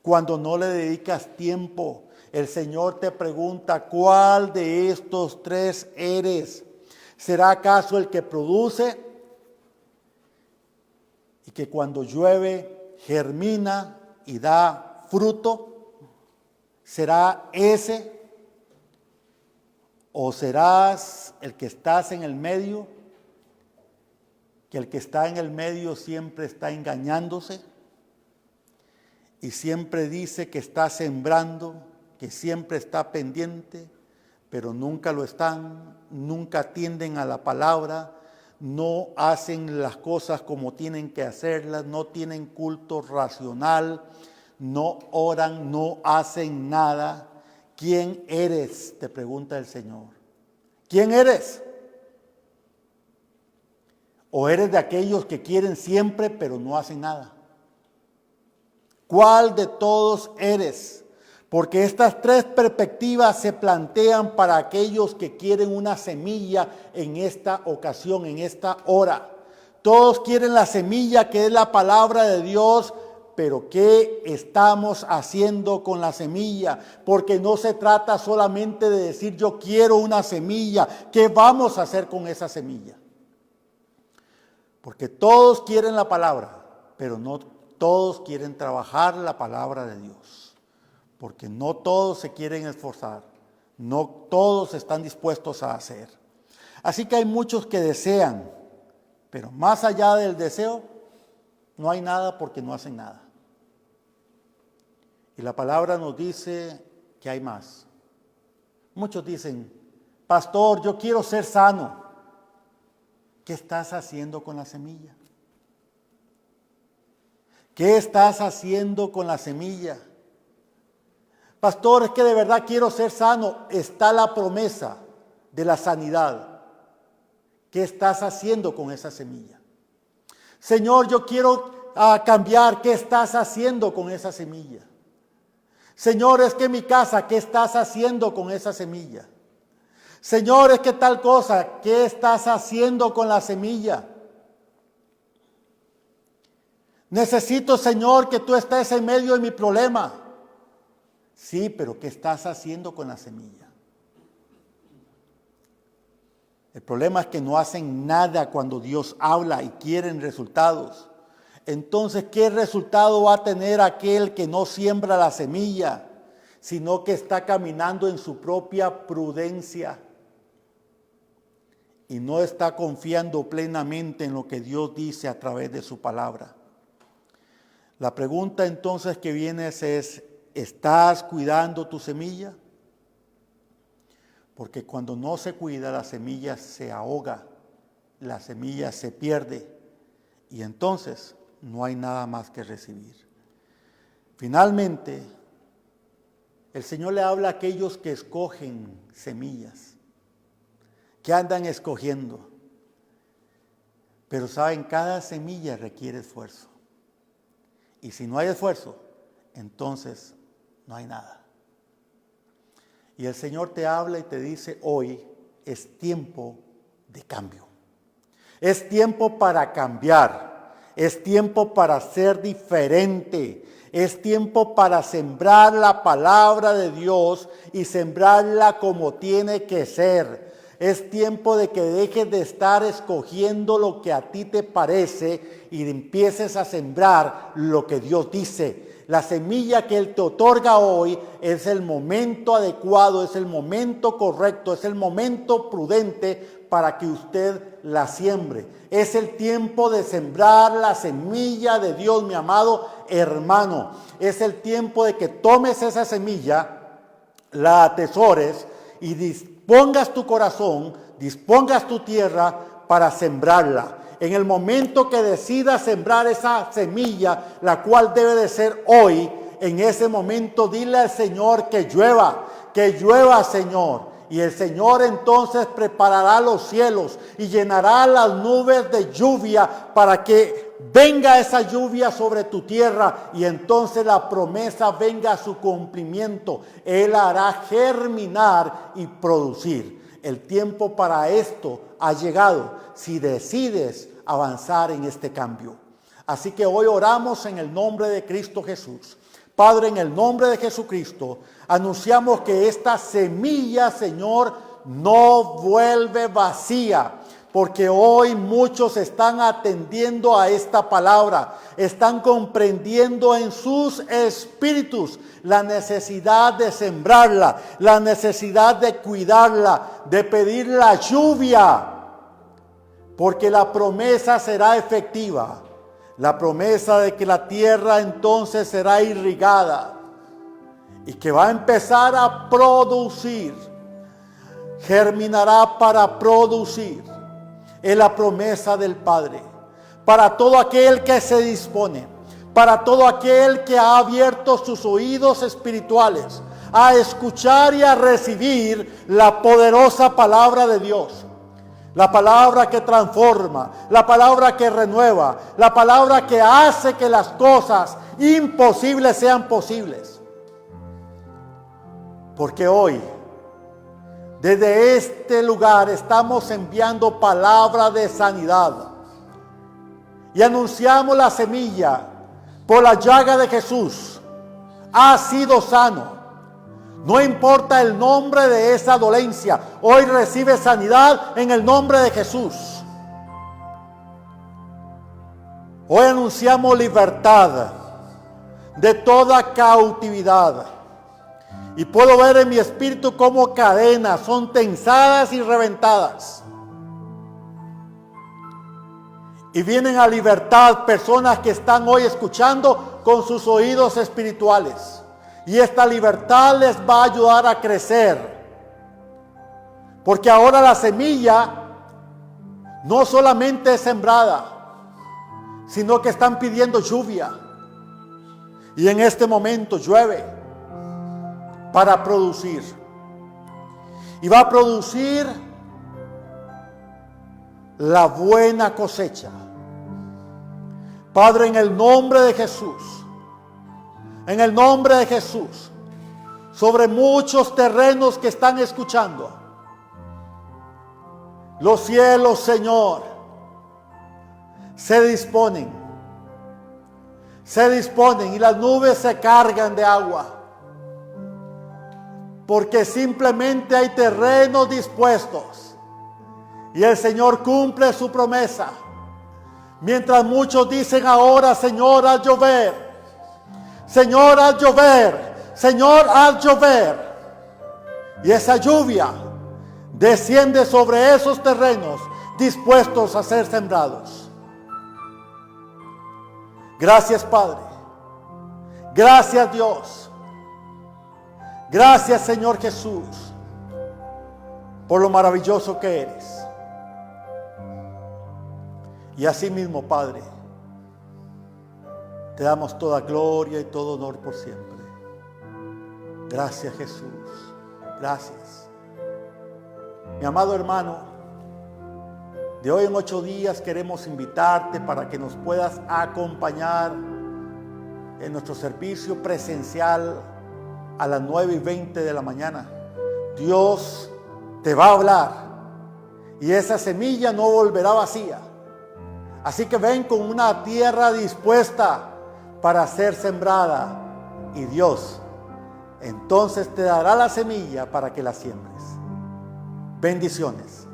cuando no le dedicas tiempo. El Señor te pregunta, ¿cuál de estos 3 eres? ¿Será acaso el que produce y que cuando llueve germina y da fruto? ¿Será ese? ¿O serás el que estás en el medio? Que el que está en el medio siempre está engañándose y siempre dice que está sembrando, que siempre está pendiente, pero nunca lo están, nunca atienden a la palabra, no hacen las cosas como tienen que hacerlas, no tienen culto racional, no oran, no hacen nada. ¿Quién eres?, te pregunta el Señor. ¿Quién eres? ¿O eres de aquellos que quieren siempre pero no hacen nada? ¿Cuál de todos eres? Porque estas tres perspectivas se plantean para aquellos que quieren una semilla en esta ocasión, en esta hora. Todos quieren la semilla que es la palabra de Dios, pero ¿qué estamos haciendo con la semilla? Porque no se trata solamente de decir yo quiero una semilla. ¿Qué vamos a hacer con esa semilla? Porque todos quieren la palabra, pero no todos quieren trabajar la palabra de Dios. Porque no todos se quieren esforzar, no todos están dispuestos a hacer. Así que hay muchos que desean, pero más allá del deseo, no hay nada porque no hacen nada. Y la palabra nos dice que hay más. Muchos dicen, pastor, yo quiero ser sano. ¿Qué estás haciendo con la semilla? ¿Qué estás haciendo con la semilla? Pastor, es que de verdad quiero ser sano. Está la promesa de la sanidad. ¿Qué estás haciendo con esa semilla? Señor, yo quiero cambiar. ¿Qué estás haciendo con esa semilla? Señor, es que mi casa, ¿qué estás haciendo con esa semilla? Señor, es que tal cosa, ¿qué estás haciendo con la semilla? Necesito, Señor, que tú estés en medio de mi problema. Sí, pero ¿qué estás haciendo con la semilla? El problema es que no hacen nada cuando Dios habla y quieren resultados. Entonces, ¿qué resultado va a tener aquel que no siembra la semilla, sino que está caminando en su propia prudencia y no está confiando plenamente en lo que Dios dice a través de su palabra? La pregunta entonces que viene es, ¿estás cuidando tu semilla? Porque cuando no se cuida, la semilla se ahoga, la semilla se pierde y entonces no hay nada más que recibir. Finalmente, el Señor le habla a aquellos que escogen semillas, que andan escogiendo. Pero saben, cada semilla requiere esfuerzo. Y si no hay esfuerzo, entonces no hay nada. Y el Señor te habla y te dice, hoy es tiempo de cambio. Es tiempo para cambiar. Es tiempo para ser diferente. Es tiempo para sembrar la palabra de Dios y sembrarla como tiene que ser. Es tiempo de que dejes de estar escogiendo lo que a ti te parece y empieces a sembrar lo que Dios dice. La semilla que Él te otorga hoy es el momento adecuado, es el momento correcto, es el momento prudente para que usted la siembre. Es el tiempo de sembrar la semilla de Dios, mi amado hermano. Es el tiempo de que tomes esa semilla, la atesores y dispongas tu corazón, dispongas tu tierra para sembrarla. En el momento que decidas sembrar esa semilla, la cual debe de ser hoy, en ese momento dile al Señor que llueva, Señor. Y el Señor entonces preparará los cielos y llenará las nubes de lluvia para que venga esa lluvia sobre tu tierra y entonces la promesa venga a su cumplimiento. Él hará germinar y producir. El tiempo para esto ha llegado si decides avanzar en este cambio. Así que hoy oramos en el nombre de Cristo Jesús. Padre, en el nombre de Jesucristo, anunciamos que esta semilla, Señor, no vuelve vacía. Porque hoy muchos están atendiendo a esta palabra, están comprendiendo en sus espíritus la necesidad de sembrarla, la necesidad de cuidarla, de pedir la lluvia, porque la promesa será efectiva, la promesa de que la tierra entonces será irrigada y que va a empezar a producir, germinará para producir. Es la promesa del Padre para todo aquel que se dispone, para todo aquel que ha abierto sus oídos espirituales a escuchar y a recibir la poderosa palabra de Dios. La palabra que transforma, la palabra que renueva, la palabra que hace que las cosas imposibles sean posibles. Porque hoy, desde este lugar, estamos enviando palabra de sanidad. Y anunciamos la semilla, por la llaga de Jesús, ha sido sano. No importa el nombre de esa dolencia, hoy recibe sanidad en el nombre de Jesús. Hoy anunciamos libertad de toda cautividad. Y puedo ver en mi espíritu cómo cadenas son tensadas y reventadas. Y vienen a libertad personas que están hoy escuchando con sus oídos espirituales. Y esta libertad les va a ayudar a crecer. Porque ahora la semilla no solamente es sembrada, sino que están pidiendo lluvia. Y en este momento llueve para producir. Y va a producir la buena cosecha. Padre, en el nombre de Jesús, en el nombre de Jesús, sobre muchos terrenos que están escuchando, los cielos, Señor, se disponen y las nubes se cargan de agua, porque simplemente hay terrenos dispuestos y el Señor cumple su promesa. Mientras muchos dicen ahora: Señor, haz llover, Señor, haz llover, Señor, haz llover. Y esa lluvia desciende sobre esos terrenos dispuestos a ser sembrados. Gracias, Padre. Gracias, Dios. Gracias, Señor Jesús, por lo maravilloso que eres. Y así mismo, Padre, te damos toda gloria y todo honor por siempre. Gracias, Jesús. Gracias. Mi amado hermano, de hoy en 8 días queremos invitarte para que nos puedas acompañar en nuestro servicio presencial a las 9:20 de la mañana. Dios te va a hablar y esa semilla no volverá vacía. Así que ven con una tierra dispuesta para ser sembrada y Dios entonces te dará la semilla para que la siembres. Bendiciones.